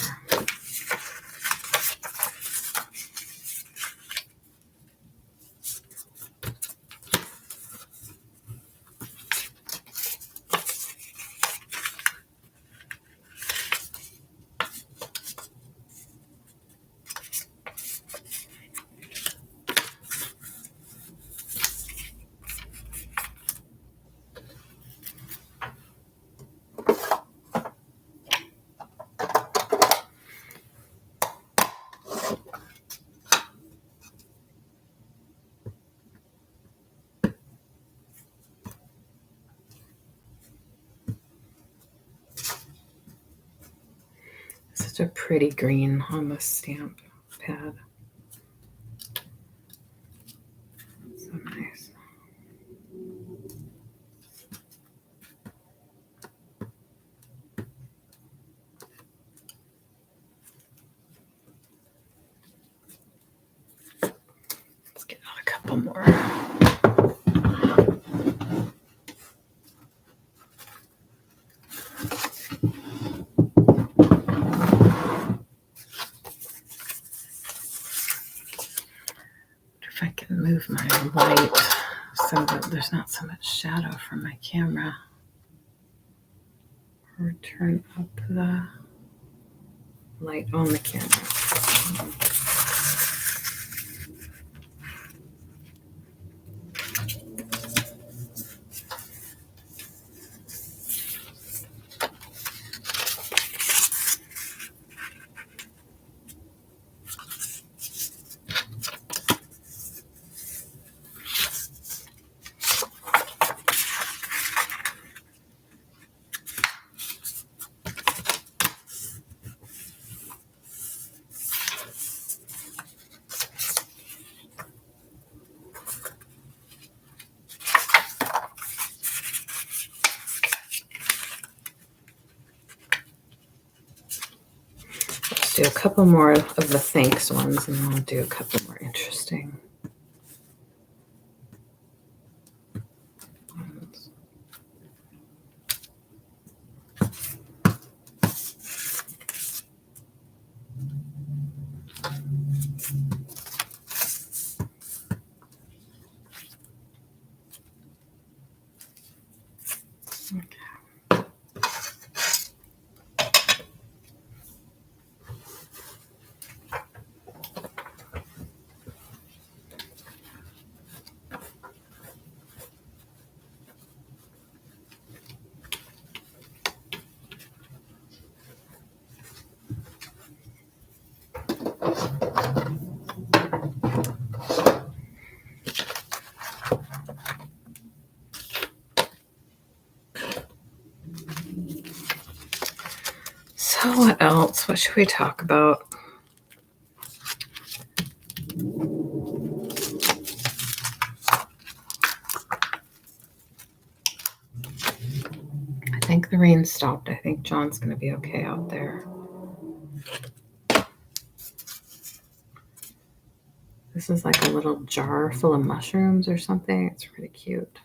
Such a pretty green on the stamp pad. So nice. Let's get out a couple more. If I can move my light so that there's not so much shadow from my camera, or turn up the light on the camera. Let's do a couple more of the thanks ones, and then I'll do a couple more interesting ones. Okay. So what else? What should we talk about? I think the rain stopped. I think John's going to be okay out there. This is like a little jar full of mushrooms or something. It's pretty cute.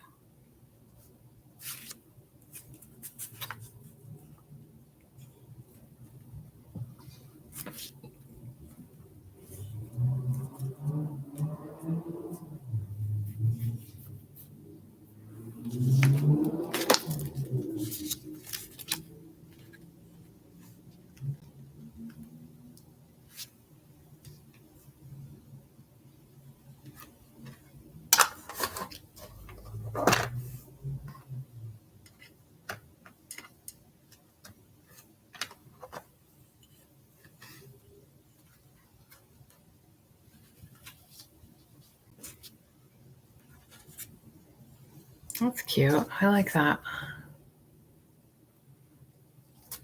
That's cute. I like that.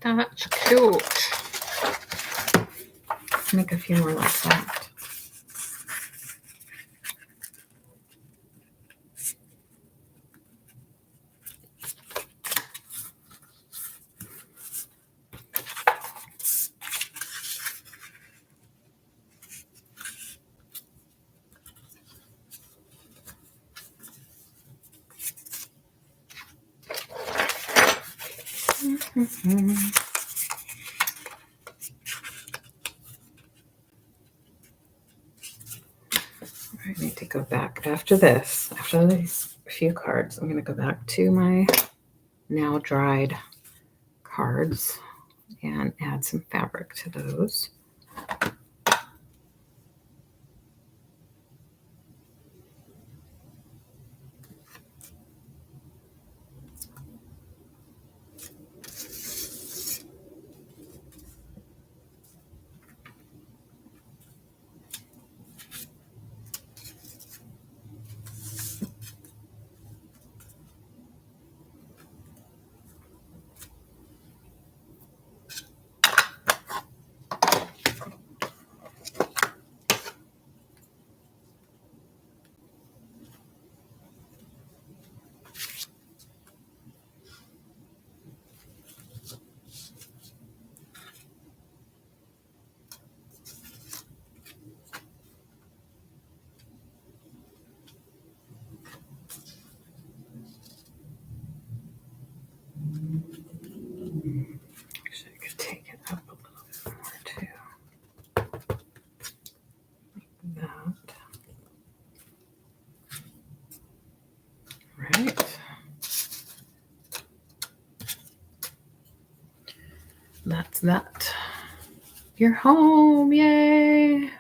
That's cute. Make a few more like that. I need to go back after this. After these few cards, I'm going to go back to my now dried cards and add some fabric to those. Actually, I could take it up a little bit more too. Like that. Right. That's that. You're home. Yay.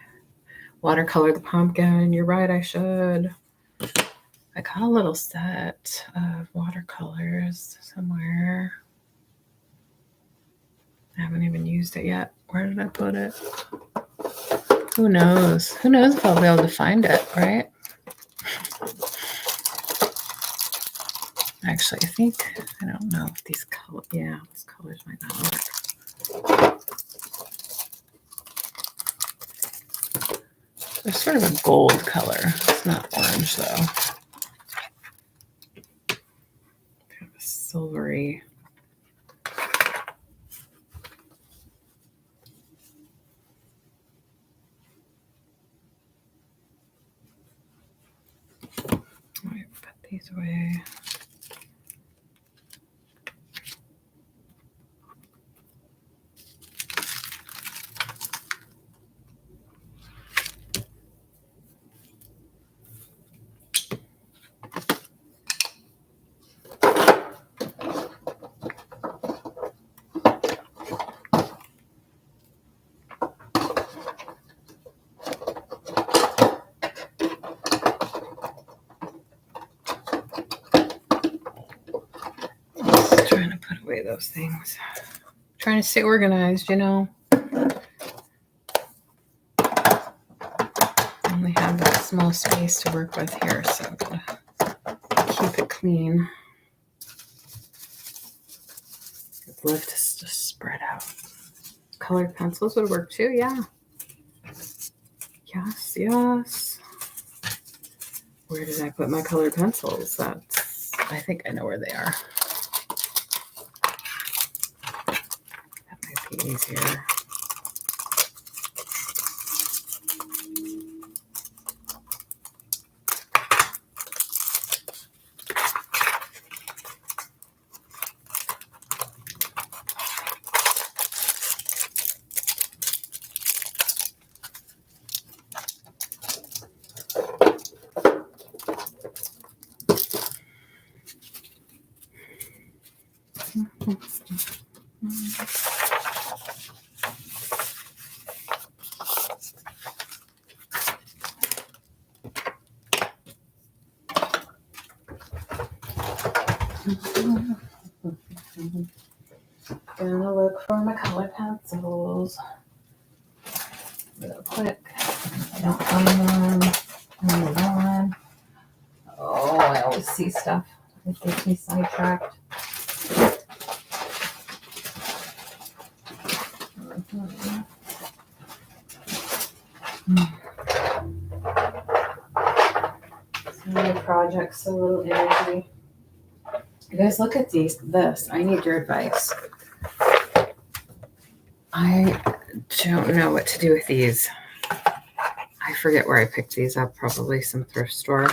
Watercolor the pumpkin. You're right, I should. I got a little set of watercolors somewhere. I haven't even used it yet. Where did I put it? Who knows? Who knows if I'll be able to find it, right? Actually, I think, I don't know if these colors, yeah, these colors might not work. They're sort of a gold color. It's not orange though. Kind of a silvery. Let me put these away. Trying to put away those things. Trying to stay organized, you know. Only have that small space to work with here, so I'm gonna keep it clean. I'd love to just spread out. Colored pencils would work too, yeah. Yes, yes. Where did I put my colored pencils? I think I know where they are. That might be easier. Gonna look for my colored pencils. Real quick. I don't find them. Move on. Oh, I always see stuff. It gets me sidetracked. So many projects, so little energy. You guys, look at this. I need your advice. I don't know what to do with these. I forget where I picked these up, probably some thrift store,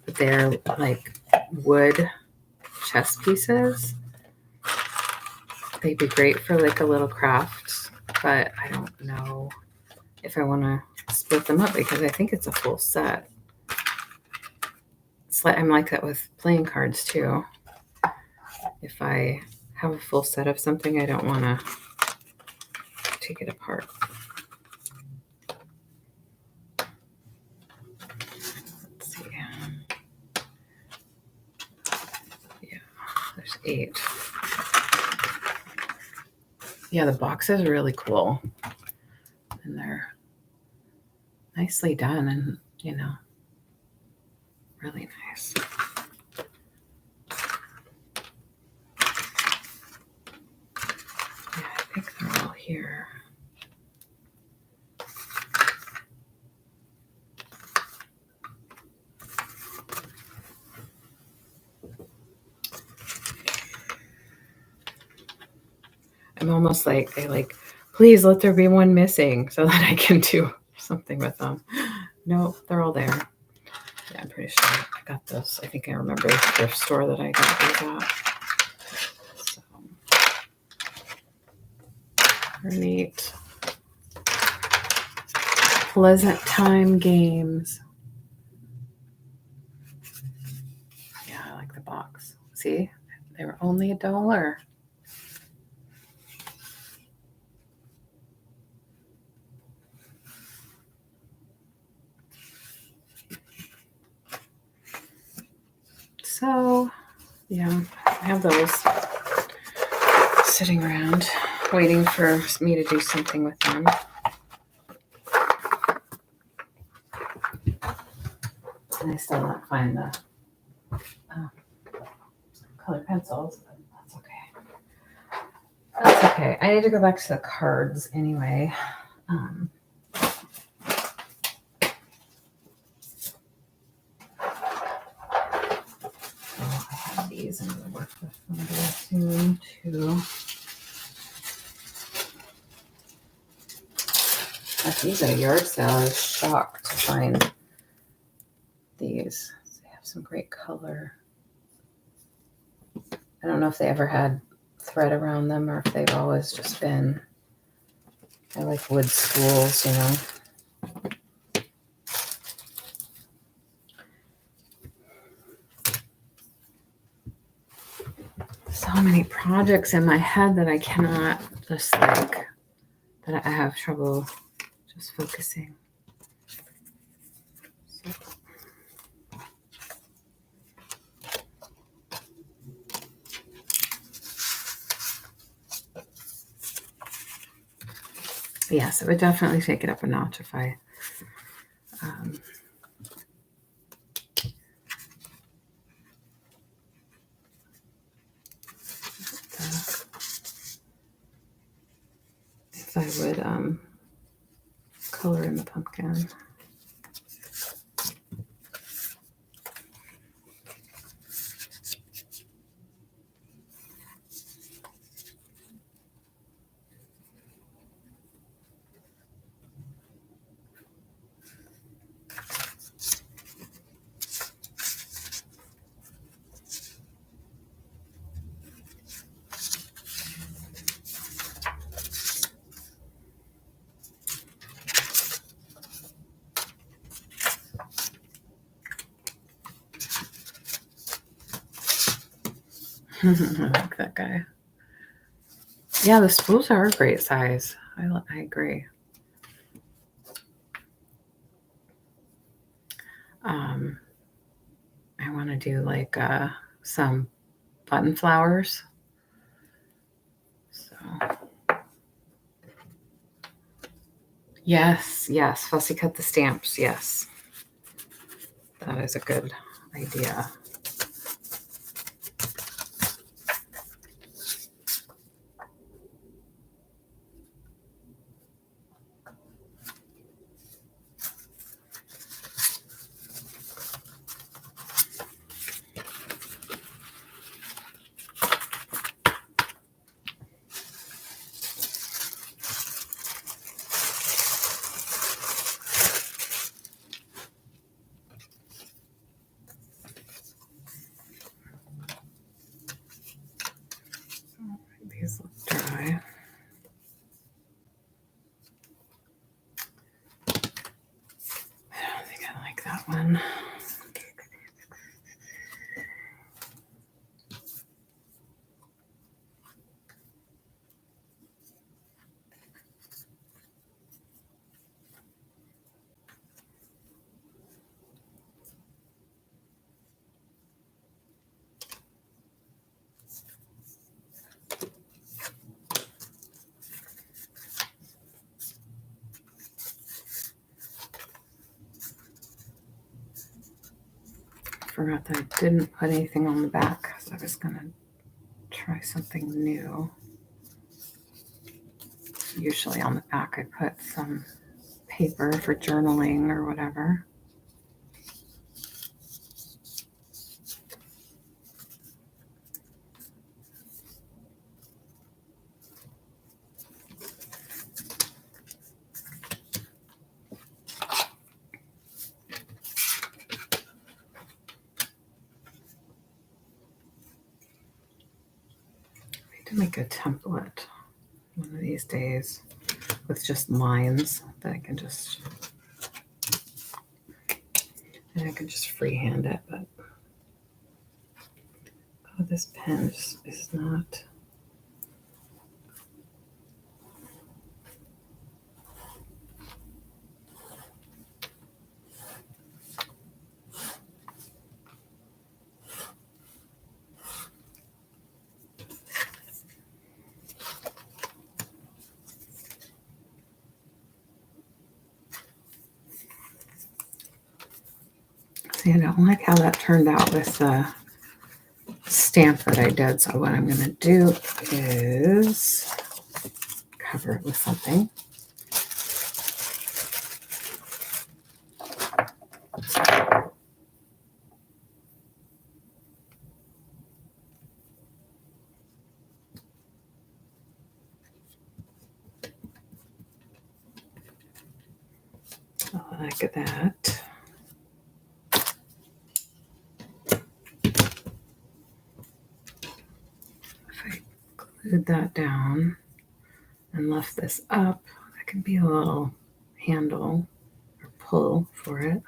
but they're like wood chess pieces. they'd be great for like a little craft, but I don't know if I want to split them up because I think it's a full set. It's like, I'm like that with playing cards too. If I have a full set of something, I don't want to take it apart. Let's see. Yeah, there's 8. Yeah, the box is really cool. And they're nicely done and, you know, really nice. Yeah, I think they're all here. I'm almost like, please let there be one missing so that I can do something with them. No, they're all there. Yeah, I'm pretty sure I got this. I think I remember the thrift store that I got these at. So, they're neat. Pleasant Time Games. Yeah, I like the box. See, they were only $1. So, yeah, I have those sitting around waiting for me to do something with them. And I still not find the colored pencils, but that's okay. That's okay. I need to go back to the cards anyway. I have these. I'm going to work with them very soon too. Got these at a yard sale. I was shocked to find these. They have some great color. I don't know if they ever had thread around them or if they've always just been, I like wood spools, you know. So many projects in my head that I cannot just like, that I have trouble just focusing. So. Yes, it would definitely take it up a notch if I would color in the pumpkin. I like that guy. Yeah, the spools are a great size. I agree. I want to do like some button flowers. So yes, fussy cut the stamps. Yes, that is a good idea. forgot that I didn't put anything on the back, so I was gonna try something new. Usually on the back I put some paper for journaling or whatever. To make a template one of these days with just lines that I can just freehand it, but oh, this pen is not. See, I don't like how that turned out with the stamp that I did. So what I'm going to do is cover it with something. I like that. If I glued that down and left this up, that can be a little handle or pull for it.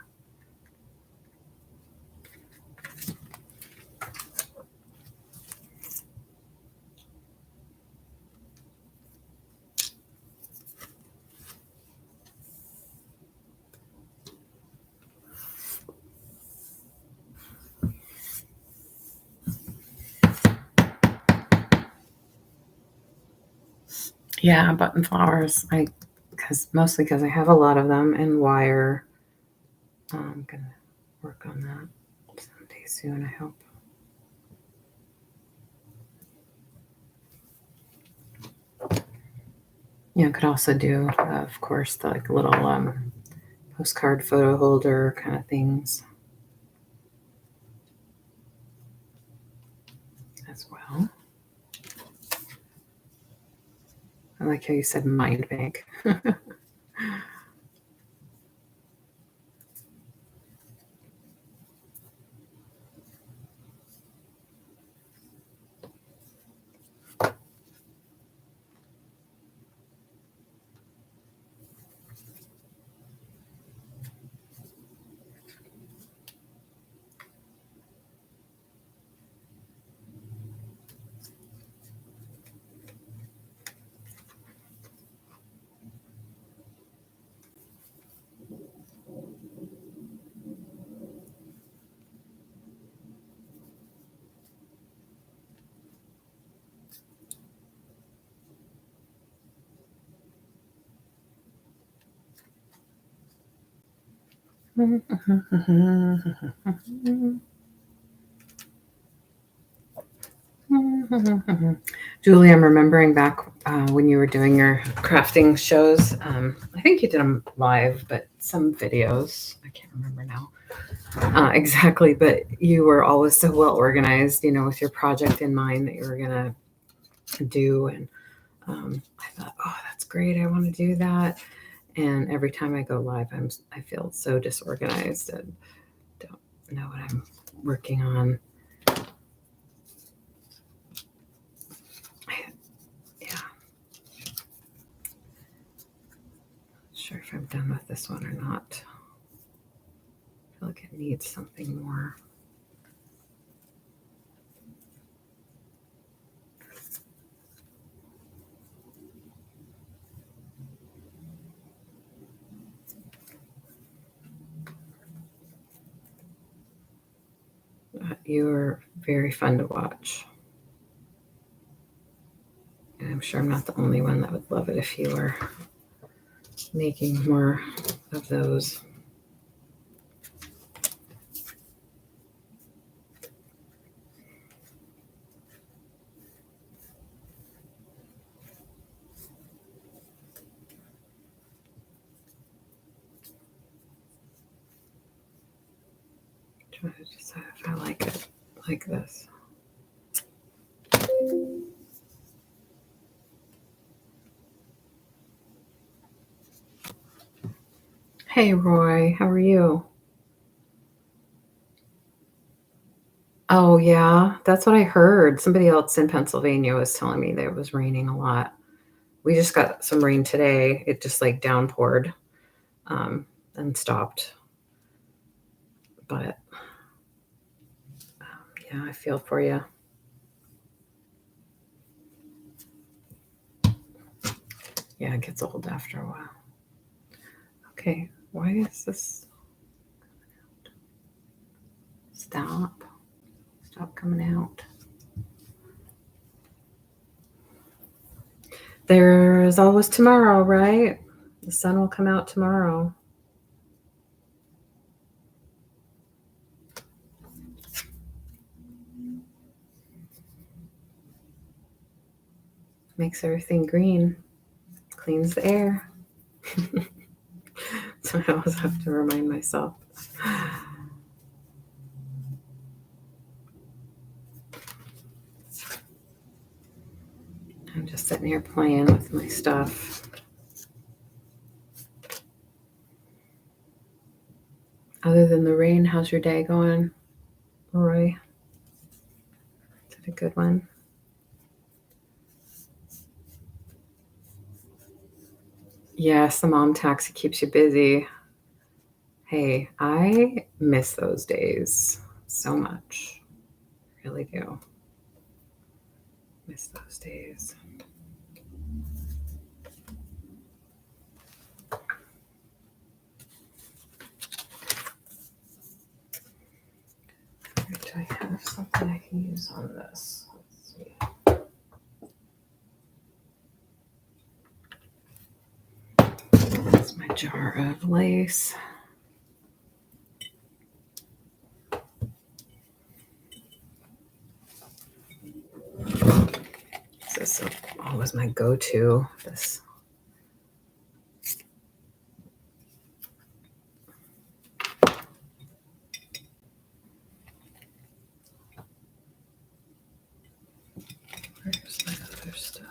Yeah, button flowers. Mostly because I have a lot of them in wire. I'm gonna work on that someday soon, I hope. Yeah, I could also do, of course, the like little postcard photo holder kind of things as well. I like how you said mind bank. Julie, I'm remembering back when you were doing your crafting shows. I think you did them live, but some videos. I can't remember now exactly, but you were always so well organized, with your project in mind that you were going to do. And I thought, oh, that's great. I want to do that. And every time I go live, I feel so disorganized and don't know what I'm working on. Yeah. Not sure if I'm done with this one or not. I feel like it needs something more. You're very fun to watch. And I'm sure I'm not the only one that would love it if you were making more of those. trying to decide if I like it like this. Hey, Roy, how are you? Oh, yeah, that's what I heard. Somebody else in Pennsylvania was telling me that it was raining a lot. We just got some rain today. It just like downpoured and stopped. But yeah, I feel for you. Yeah, it gets old after a while. Okay, why is this? Stop coming out. There's always tomorrow, right? The sun will come out tomorrow. Makes everything green, cleans the air. So I always have to remind myself. I'm just sitting here playing with my stuff. Other than the rain, how's your day going, Roy? Is it a good one? Yes, the mom taxi keeps you busy. Hey, I miss those days so much. Really do. Miss those days. Do I have something I can use on this? Let's see. That's my jar of lace. This is always my go-to. This. Where's my other stuff?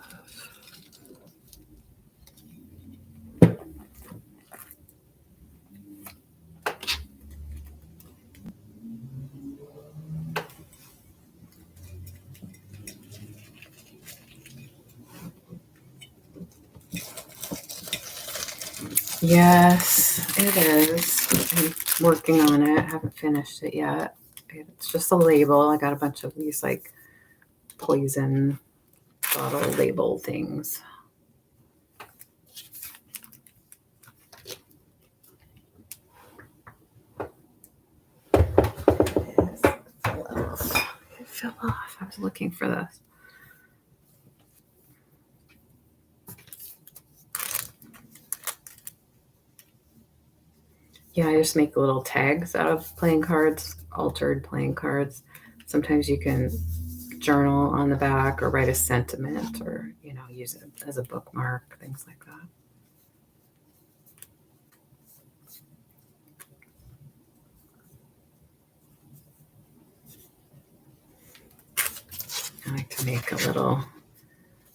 Yes, it is. I'm working on it. I haven't finished it yet. It's just a label. I got a bunch of these like poison bottle label things. It fell off. I was looking for this. Yeah, I just make little tags out of playing cards, altered playing cards. Sometimes you can journal on the back or write a sentiment or, use it as a bookmark, things like that. I like to make a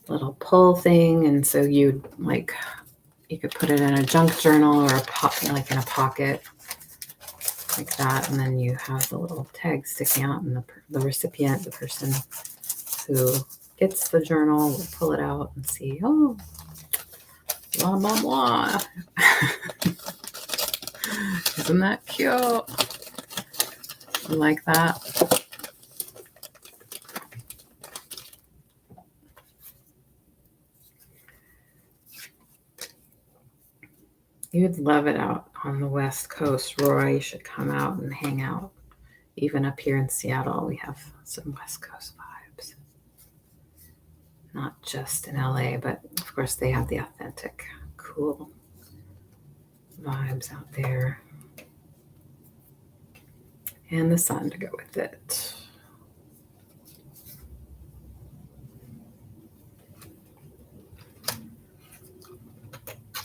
little pull thing, and so you could put it in a junk journal or like in a pocket like that, and then you have the little tag sticking out, and the recipient, the person who gets the journal, will pull it out and see, oh, blah blah blah. Isn't that cute? You like that? You'd love it out on the West Coast, Roy. You should come out and hang out. Even up here in Seattle, we have some West Coast vibes. Not just in LA, but of course they have the authentic, cool vibes out there. And the sun to go with it.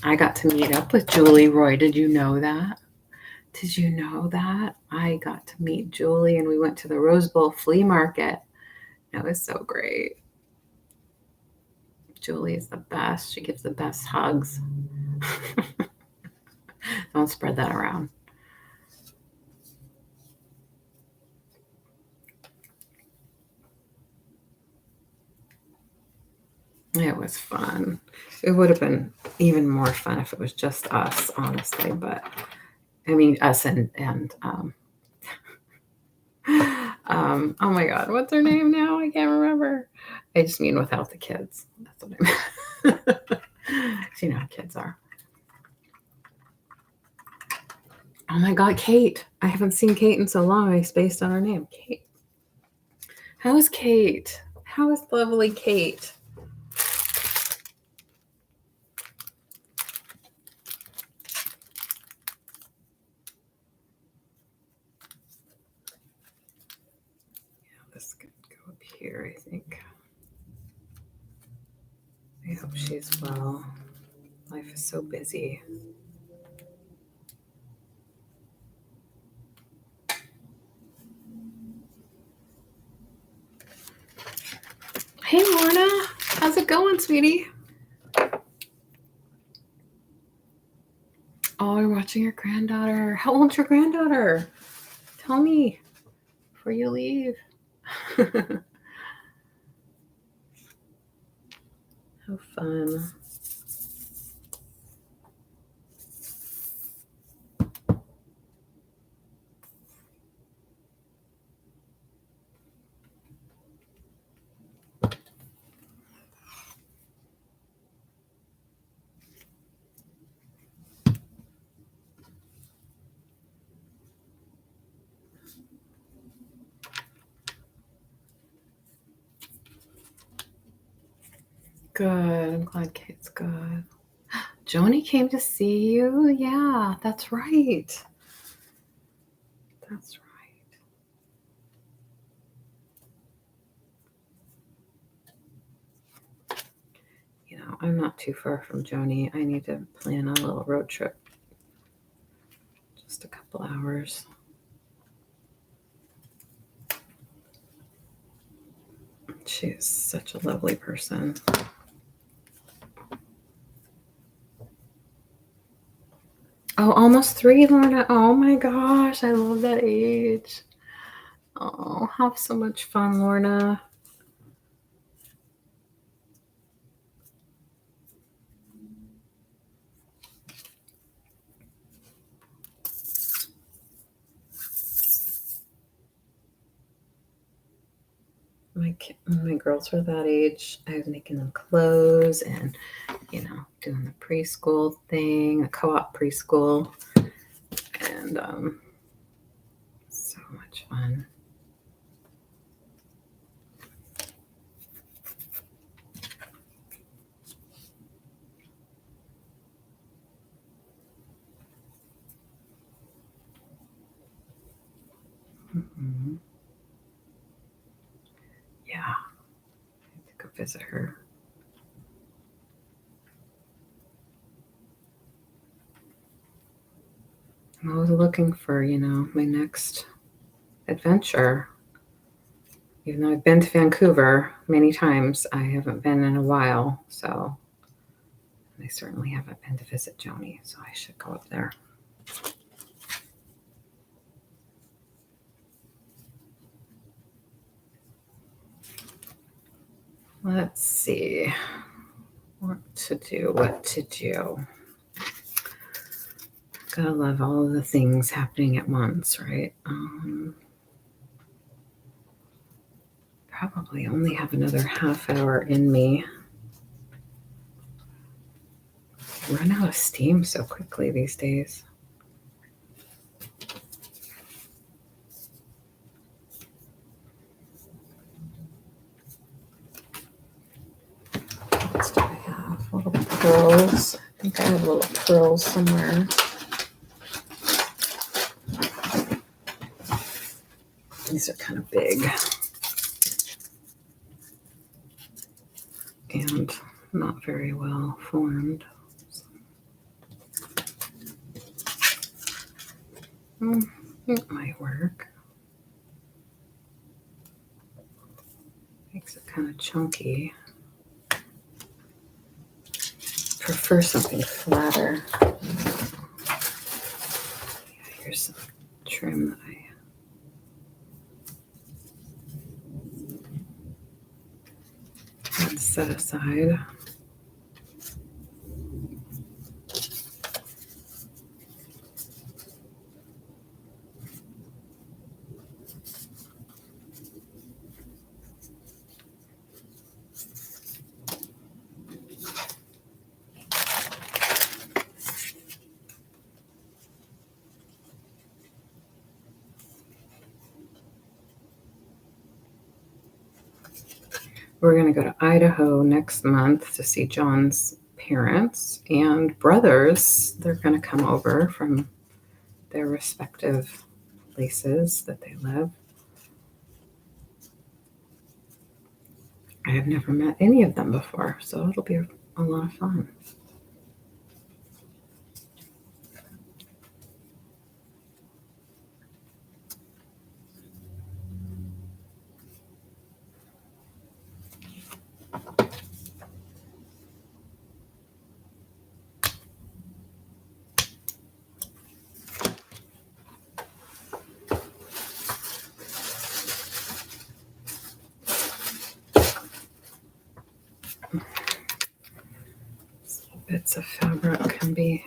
I got to meet up with Julie, Roy. Did you know that? Did you know that? I got to meet Julie and we went to the Rose Bowl flea market. That was so great. Julie is the best. She gives the best hugs. Don't spread that around. It was fun. It would have been even more fun if it was just us, honestly. But I mean, us and oh my God, what's her name now? I can't remember. I just mean without the kids. That's what I mean. So you know how kids are. Oh my God, Kate. I haven't seen Kate in so long. I spaced on her name. Kate. How's Kate? How is lovely Kate? This could go up here, I think. I hope she's well. Life is so busy. Hey, Lorna. How's it going, sweetie? Oh, you're watching your granddaughter. How old's your granddaughter? Tell me before you leave. How fun. Good. I'm glad Kate's good. Joni came to see you? Yeah, that's right. That's right. You know, I'm not too far from Joni. I need to plan a little road trip. Just a couple hours. She is such a lovely person. Oh, almost 3, Lorna. Oh my gosh, I love that age. Oh, have so much fun, Lorna. When my girls were that age, I was making them clothes and, you know, doing the preschool thing, a co-op preschool, and so much fun. Mm-hmm. Yeah, I have to go visit her. I'm always looking for, you know, my next adventure. Even though I've been to Vancouver many times, I haven't been in a while. So I certainly haven't been to visit Joni, so I should go up there. Let's see what to do. Gotta love all of the things happening at once, right? Probably only have another half hour in me. Run out of steam so quickly these days. What do I have? Little pearls. I think I have little pearls somewhere. These are kind of big and not very well formed. It might work. Makes it kind of chunky. Prefer something flatter. Here's some trim that I had set aside. We're going to go to Idaho next month to see John's parents and brothers. They're going to come over from their respective places that they live. I have never met any of them before, so it'll be a lot of fun. Bits of fabric can be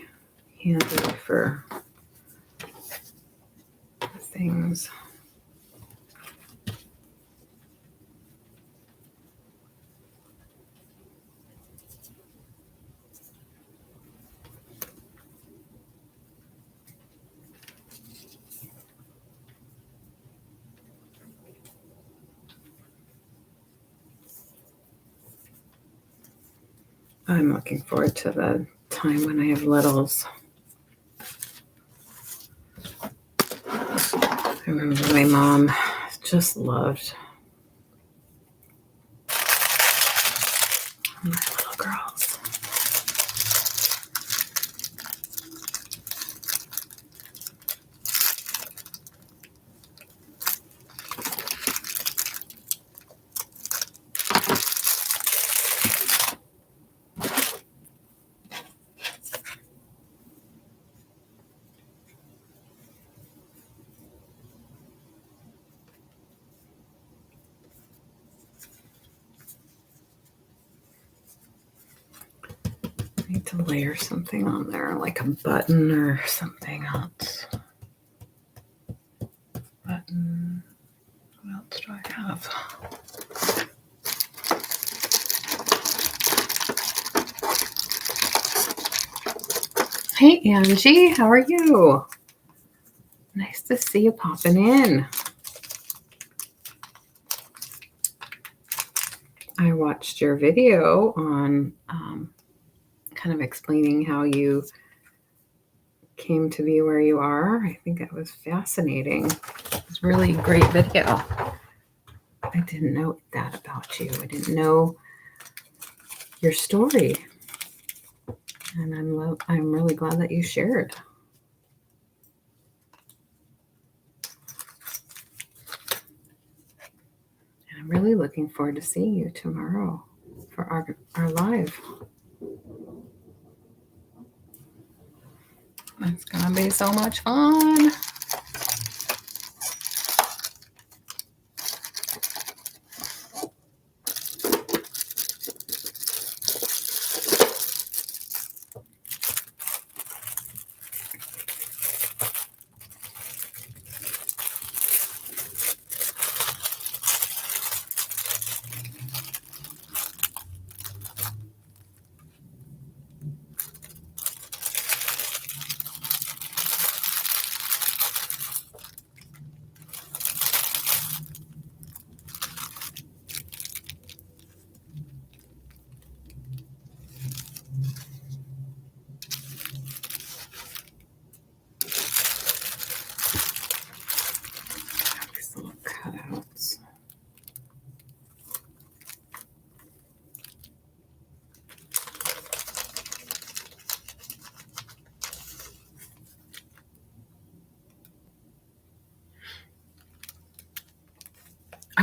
handy for things. I'm looking forward to the time when I have littles. I remember my mom just loved my little girls. I need to layer something on there, like a button or something else. Button. What else do I have? Hey, Angie, how are you? Nice to see you popping in. I watched your video on kind of explaining how you came to be where you are. I think that was fascinating. It was a really great video. I didn't know that about you. I didn't know your story. And I'm really glad that you shared. And I'm really looking forward to seeing you tomorrow for our live. It's going to be so much fun.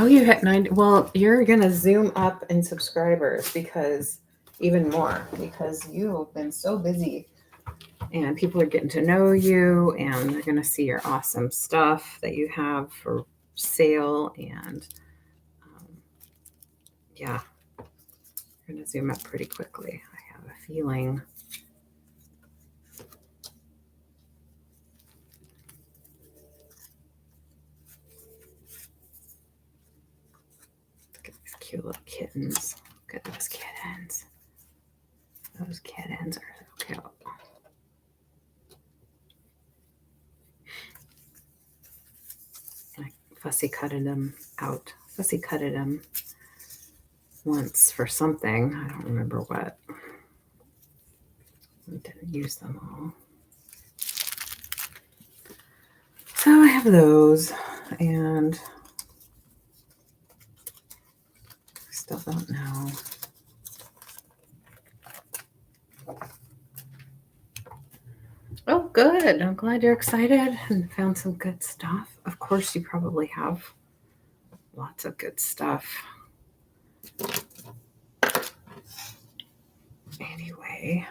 Oh, you hit 90. Well, you're going to zoom up in subscribers because even more because you've been so busy and people are getting to know you and they're going to see your awesome stuff that you have for sale. And yeah, you're going to zoom up pretty quickly. I have a feeling. Look at these cute little kittens. Look at those kittens. Those kittens are so cute. I fussy cutted them out. Fussy cutted them once for something. I don't remember what. I didn't use them all. So I have those, and I still don't know. Oh, good. I'm glad you're excited and found some good stuff. Of course, you probably have lots of good stuff. Anyway.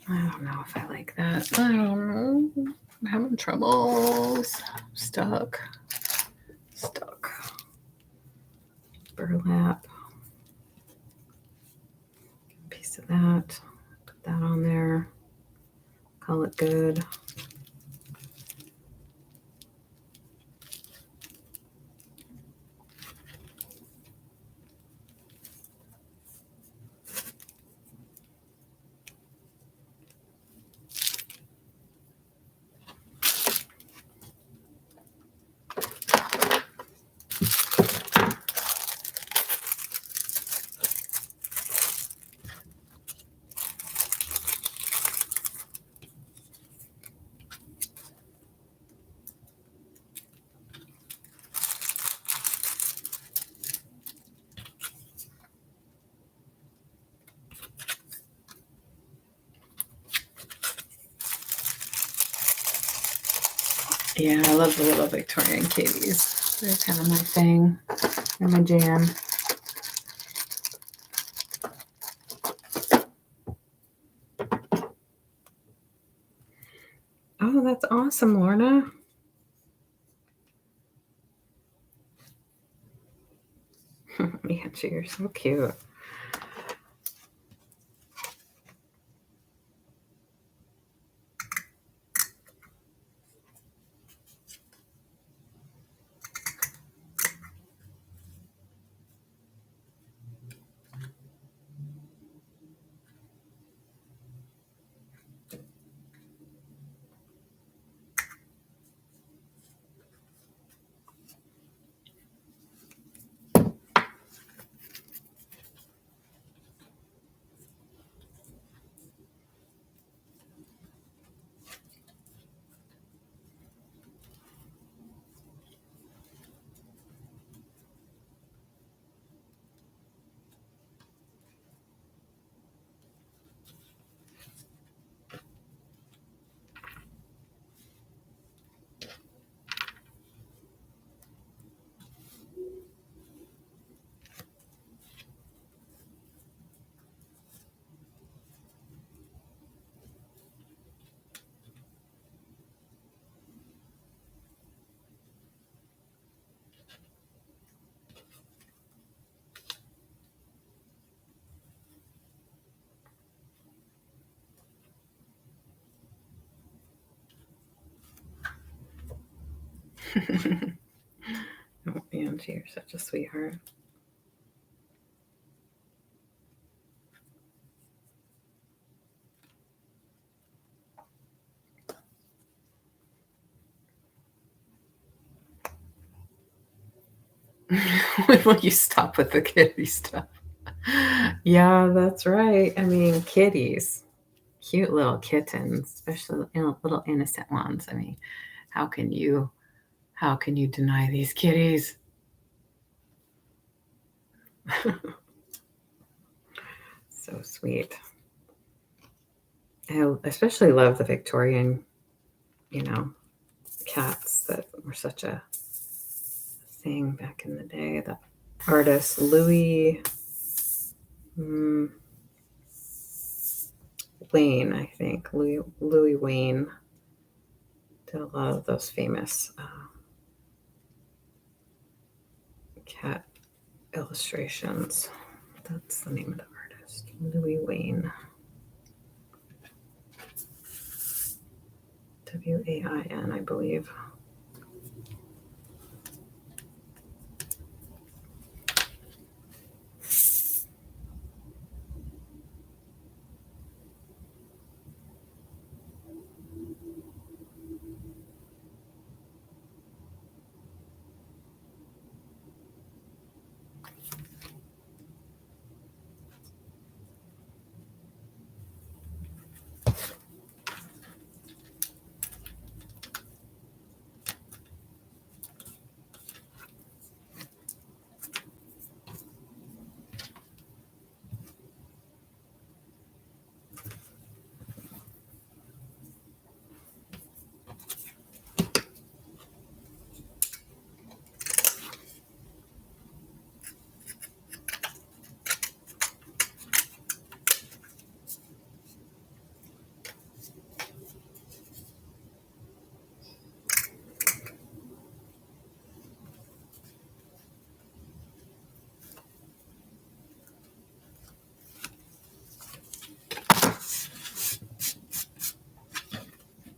I don't know if I like that. I don't know. I'm having troubles. Stuck. Burlap. Piece of that. Put that on there. Call it good. Yeah, I love the little Victorian kitties. They're kind of my thing. They're my jam. Oh, that's awesome, Lorna. Angie, you're so cute. Oh, Angie, you're such a sweetheart. When will you stop with the kitty stuff? Yeah, that's right. I mean, kitties, cute little kittens, especially little innocent ones. I mean, how can you deny these kitties? So sweet. I especially love the Victorian, cats that were such a thing back in the day. The artist Louis Wayne, I think. Louis Wayne did a lot of those famous cat illustrations. That's the name of the artist, Louis Wayne. Wain, I believe.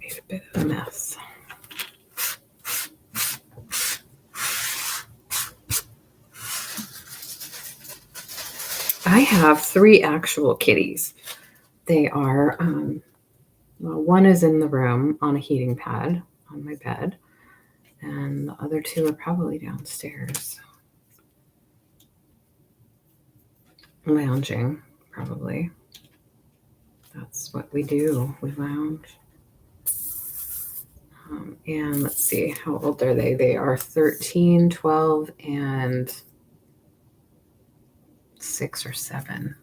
Made a bit of a mess. I have 3 actual kitties. They are, one is in the room on a heating pad on my bed, and the other 2 are probably downstairs, lounging, probably. That's what we do. We lounge. And let's see, how old are they? They are 13, 12, and 6 or 7.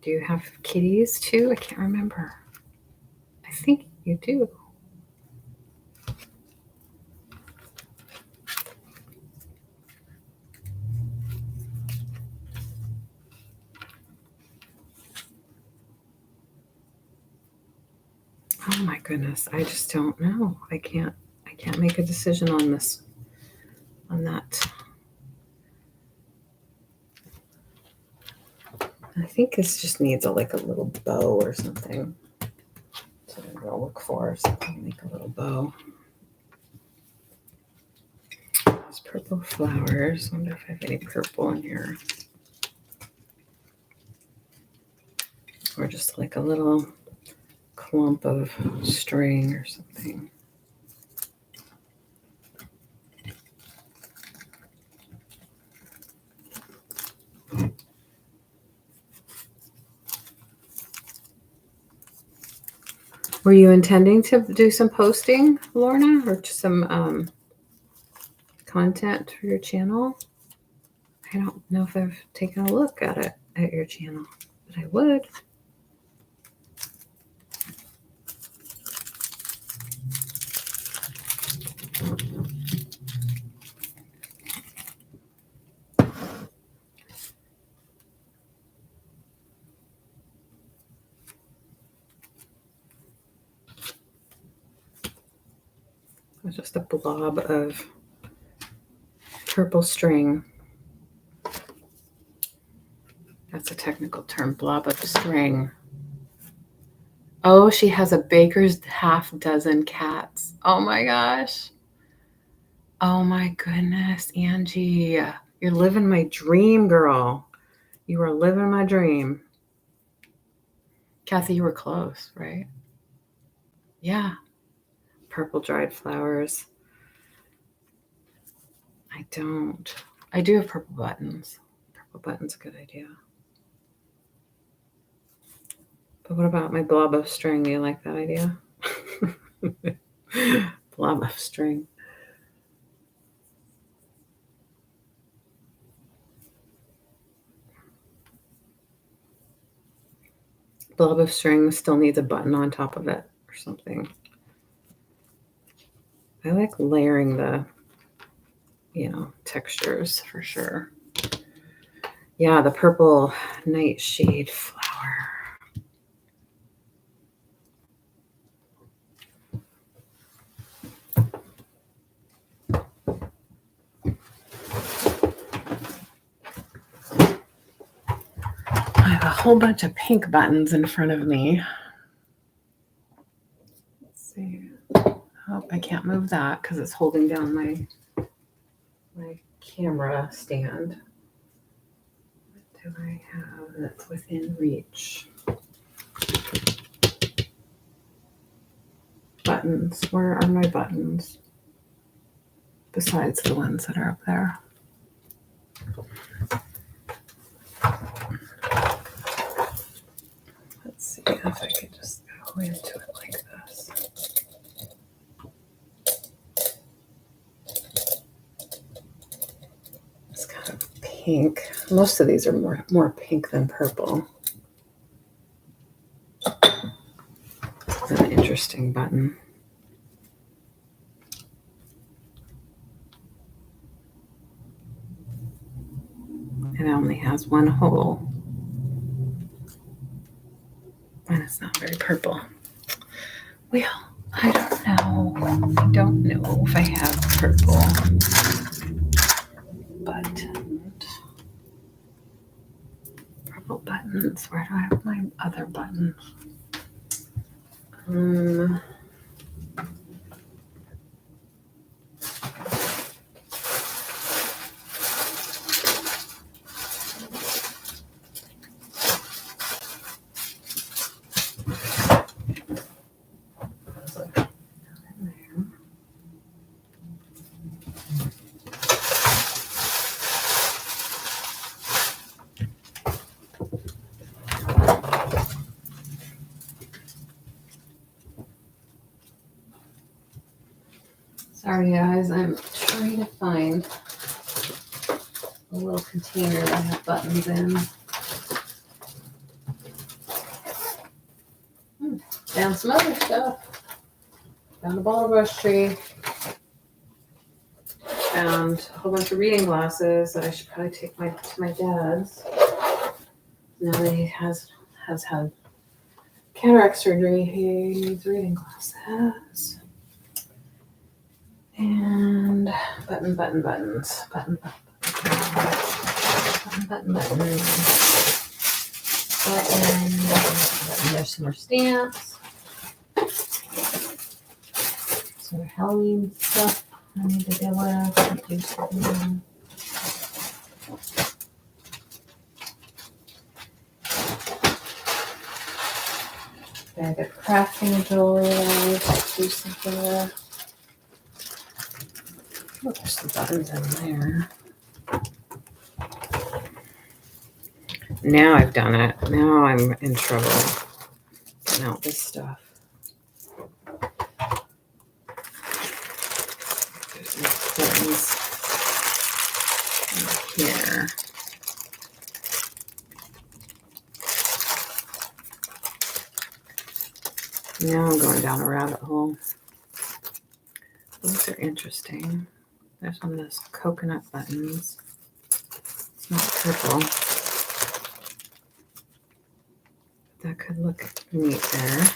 Do you have kitties too? I can't remember. I think you do. Oh my goodness, I just don't know. I can't make a decision on that. I think this just needs a little bow or something. That's what I'm gonna look for. Something make a little bow. There's purple flowers. I wonder if I have any purple in here. Or just like a little clump of string or something. Were you intending to do some posting, Lorna, or just some content for your channel? I don't know if I've taken a look at it at your channel, but I would. It's just a blob of purple string. That's a technical term, blob of string. Oh, she has a baker's half dozen cats. Oh my gosh. Oh my goodness, Angie. You're living my dream, girl. You are living my dream. Kathy, you were close, right? Yeah. Purple dried flowers. I don't. I do have purple buttons. Purple buttons, a good idea. But what about my blob of string? Do you like that idea? Blob of string. blob of string still needs a button on top of it or something. I like layering the, textures for sure. Yeah, the purple nightshade flower. I have a whole bunch of pink buttons in front of me. Let's see. Oh, I can't move that because it's holding down my camera stand. What do I have that's within reach? Buttons. Where are my buttons? Besides the ones that are up there. Let's see if I can just go into it like this. It's kind of pink. Most of these are more pink than purple. It's an interesting button. It only has one hole. And it's not very purple. Well, I don't know. I don't know if I have purple buttons. Purple buttons. Where do I have my other buttons? Sorry guys, I'm trying to find a little container that I have buttons in. Found some other stuff. Found a bottle brush tree. Found a whole bunch of reading glasses that I should probably take to my dad's. Now that he has had cataract surgery, he needs reading glasses. And buttons. Button. There's some more stamps. Some more Halloween stuff I need to deal with. Do something. Bag of crafting jewelry that I need to do something with. Oh, there's some buttons in there. Now I've done it. Now I'm in trouble getting out this stuff. There's these buttons in here. Now I'm going down a rabbit hole. These are interesting. There's one of those coconut buttons. It's not purple. That could look neat there.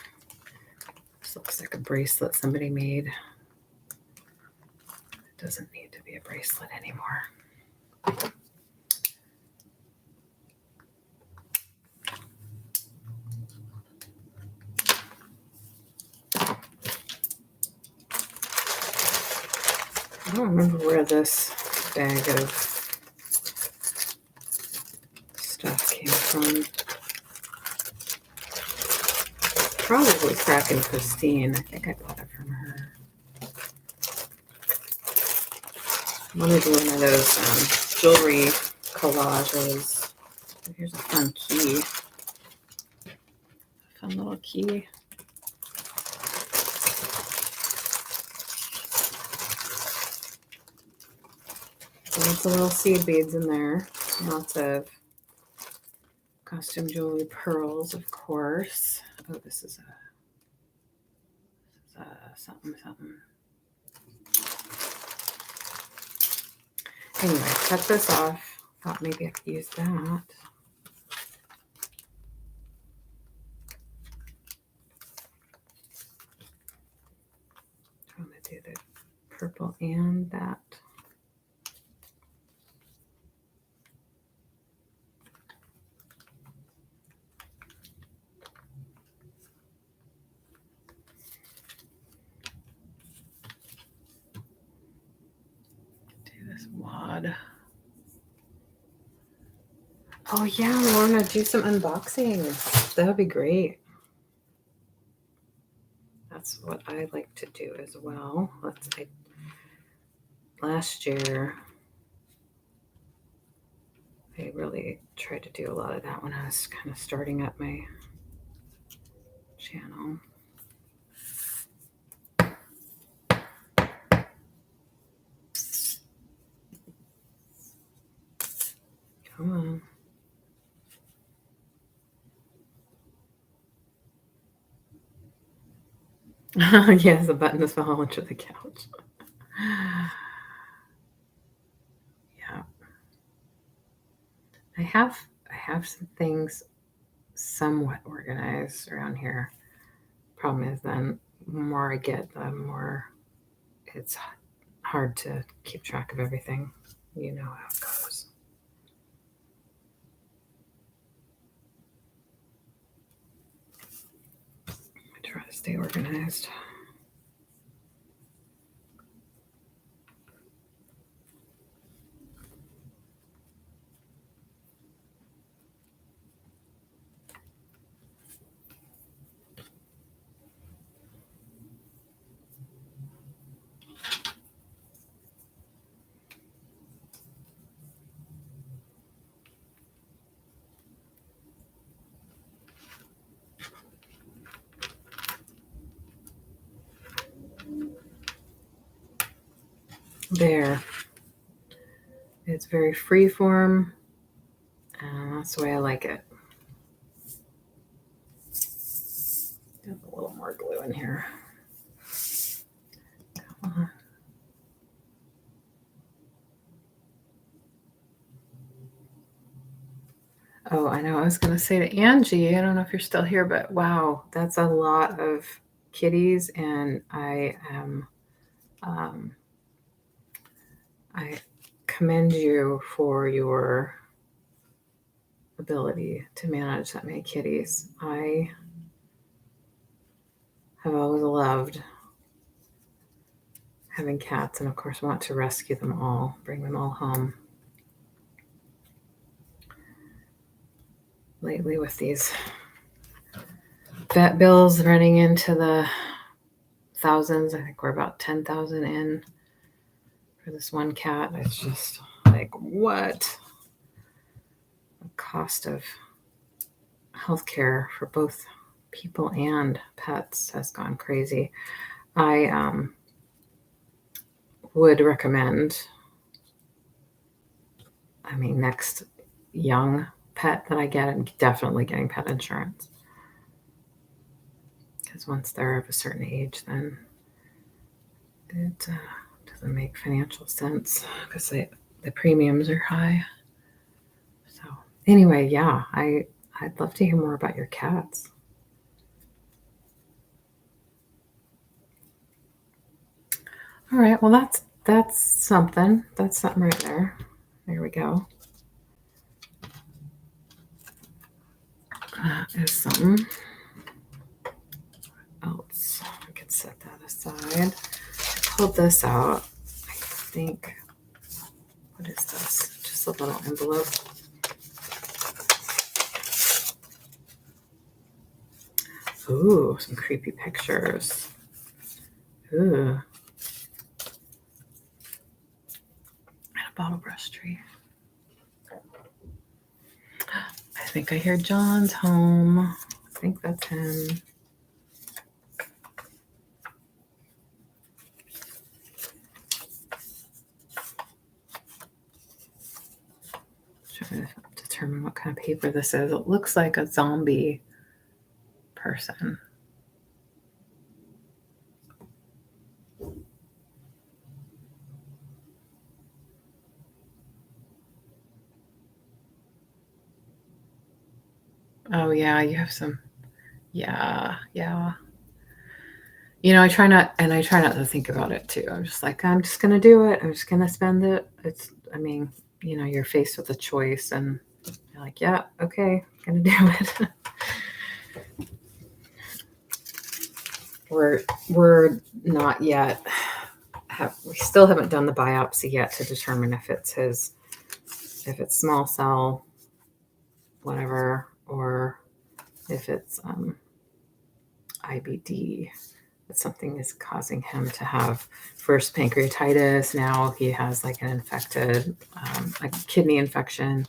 This looks like a bracelet somebody made. It doesn't need to be a bracelet anymore. I don't remember where this bag of stuff came from. Probably Crafty Christine. I think I bought it from her. I want to do one of those jewelry collages. Here's a fun key. A fun little key. Lots of little seed beads in there. Lots of Costume jewelry, pearls, of course. Oh, this is something. Anyway, cut this off. Thought maybe I could use that. I'm going to do the purple and that. This wad. Oh yeah, Lorna, do some unboxings. That would be great. That's what I like to do as well. Last year, I really tried to do a lot of that when I was kind of starting up my channel. Come on. Yes, the button is fell onto the couch. Yeah. I have some things somewhat organized around here. Problem is then the more I get, the more it's hard to keep track of everything. You know how it goes. I try to stay organized. There. It's very free form, and that's the way I like it. There's a little more glue in here. Come on. Oh, I know. I was going to say to Angie, I don't know if you're still here, but wow, that's a lot of kitties, and I am. I commend you for your ability to manage that many kitties. I have always loved having cats, and of course want to rescue them all, bring them all home. Lately with these vet bills running into the thousands, I think we're about 10,000 in for this one cat. It's just like, what? The cost of healthcare for both people and pets has gone crazy. I would recommend, next young pet that I get, I'm definitely getting pet insurance. Because once they're of a certain age, then it doesn't make financial sense because the premiums are high. So anyway, yeah, I'd love to hear more about your cats. All right, well that's something. That's something right there. There we go. That is something else. I could set that aside. I pulled this out. I think, what is this? Just a little envelope. Ooh, some creepy pictures. Ooh. And a bottle brush tree. I think I hear John's home. I think that's him. Trying to determine what kind of paper this is. It looks like a zombie person. Oh yeah, you have some. Yeah. You know, I try not to think about it too. I'm just like, I'm just gonna do it. I'm just gonna spend it. I mean, you know, you're faced with a choice, and you're like, yeah, okay, I'm gonna do it. We're not yet. We still haven't done the biopsy yet to determine if it's small cell, whatever, or if it's IBD. That something is causing him to have first pancreatitis. Now he has like an infected, like kidney infection,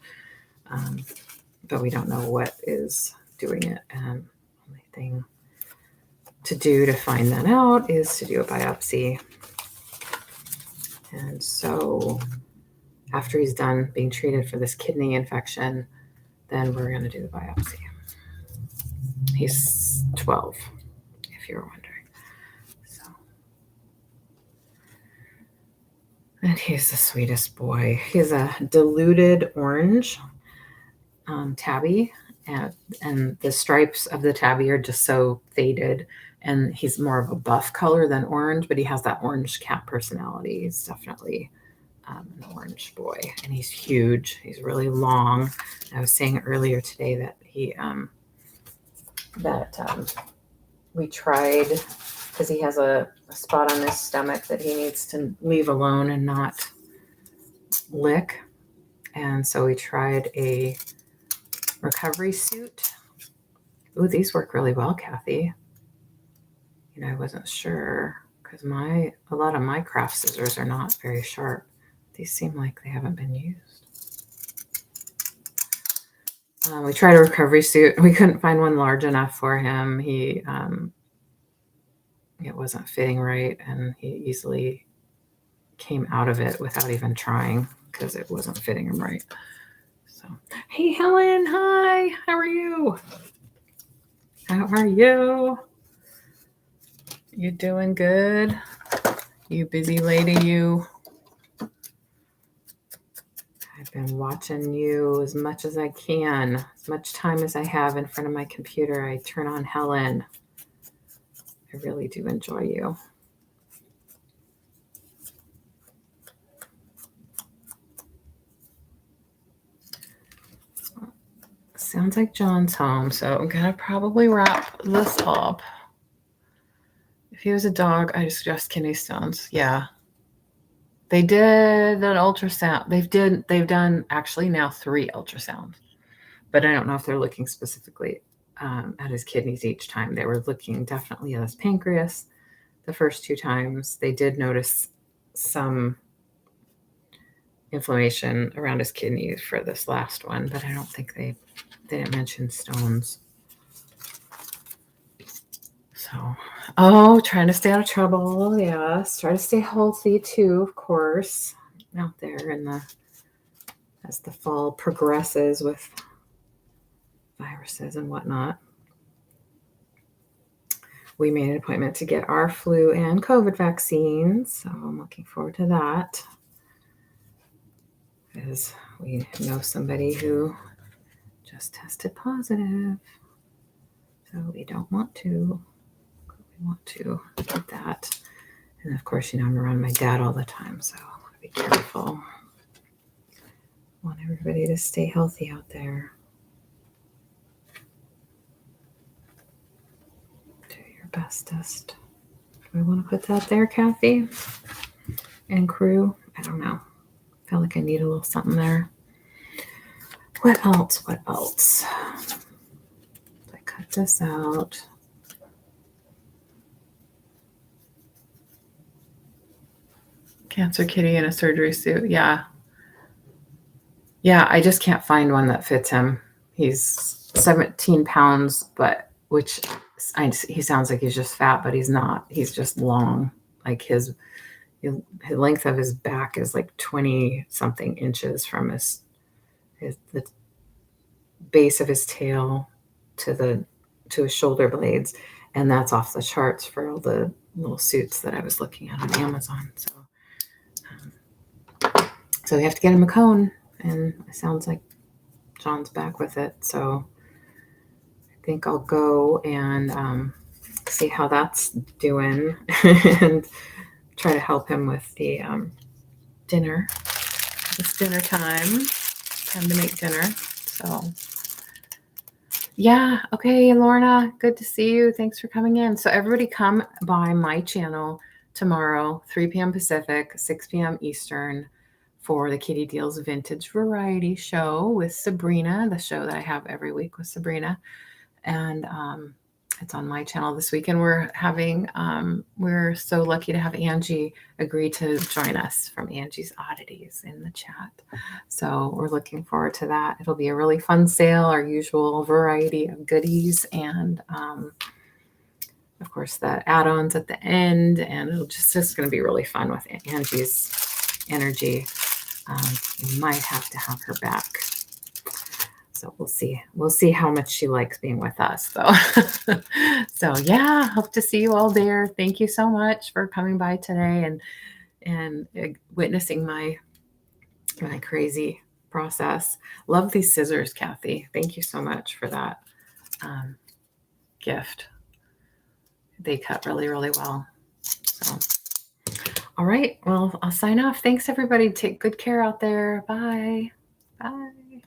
but we don't know what is doing it. And the only thing to do to find that out is to do a biopsy. And so after he's done being treated for this kidney infection, then we're going to do the biopsy. He's 12, if you're wondering. So, and he's the sweetest boy. He's a diluted orange tabby, and the stripes of the tabby are just so faded, and he's more of a buff color than orange, but he has that orange cat personality. He's definitely an orange boy, and he's huge. He's really long. I was saying earlier today that we tried, because he has a spot on his stomach that he needs to leave alone and not lick, and so we tried a recovery suit. Ooh, these work really well, Kathy. You know, I wasn't sure because a lot of my craft scissors are not very sharp. These seem like they haven't been used. We tried a recovery suit. We couldn't find one large enough for him. It wasn't fitting right, and he easily came out of it without even trying because it wasn't fitting him right. So, hey, Helen, hi. How are you? How are you? You doing good? You busy lady, you. I've been watching you as much as I can. As much time as I have in front of my computer, I turn on Helen. I really do enjoy you. Sounds like John's home, so I'm going to probably wrap this up. If he was a dog, I'd suggest kidney stones. Yeah. They did an ultrasound. They've done actually now 3 ultrasounds, but I don't know if they're looking specifically at his kidneys each time. They were looking definitely at his pancreas the first 2 times. They did notice some inflammation around his kidneys for this last one, but I don't think they didn't mention stones. So, trying to stay out of trouble. Yes. Try to stay healthy too, of course, out there as the fall progresses with viruses and whatnot. We made an appointment to get our flu and COVID vaccines, so I'm looking forward to that. Because we know somebody who just tested positive, so we don't want to. We want to get that. And of course, I'm around my dad all the time, so I want to be careful. I want everybody to stay healthy out there. Do your bestest. Do I want to put that there, Kathy? And crew? I don't know. I feel like I need a little something there. What else? I cut this out. Cancer kitty in a surgery suit. Yeah, I just can't find one that fits him. He's 17 pounds, he sounds like he's just fat, but he's not. He's just long. Like his length of his back is like 20 something inches from the base of his tail to his shoulder blades, and that's off the charts for all the little suits that I was looking at on Amazon. So we have to get him a cone, and it sounds like John's back with it. So I think I'll go and see how that's doing and try to help him with the dinner. It's dinner time to make dinner. So yeah, okay, Lorna, good to see you. Thanks for coming in. So everybody come by my channel tomorrow, 3 p.m. Pacific, 6 p.m. Eastern, for the Kitty Deals Vintage Variety Show with Sabrina, the show that I have every week with Sabrina. And it's on my channel this week. And we're so lucky to have Angie agree to join us from Angie's Oddities in the chat. So we're looking forward to that. It'll be a really fun sale, our usual variety of goodies, and of course the add-ons at the end. And it'll just going to be really fun with Angie's energy. We might have to have her back. So we'll see. We'll see how much she likes being with us, though. So yeah, hope to see you all there. Thank you so much for coming by today and witnessing my crazy process. Love these scissors, Kathy. Thank you so much for that gift. They cut really, really well. So, all right. Well, I'll sign off. Thanks, everybody. Take good care out there. Bye. Bye.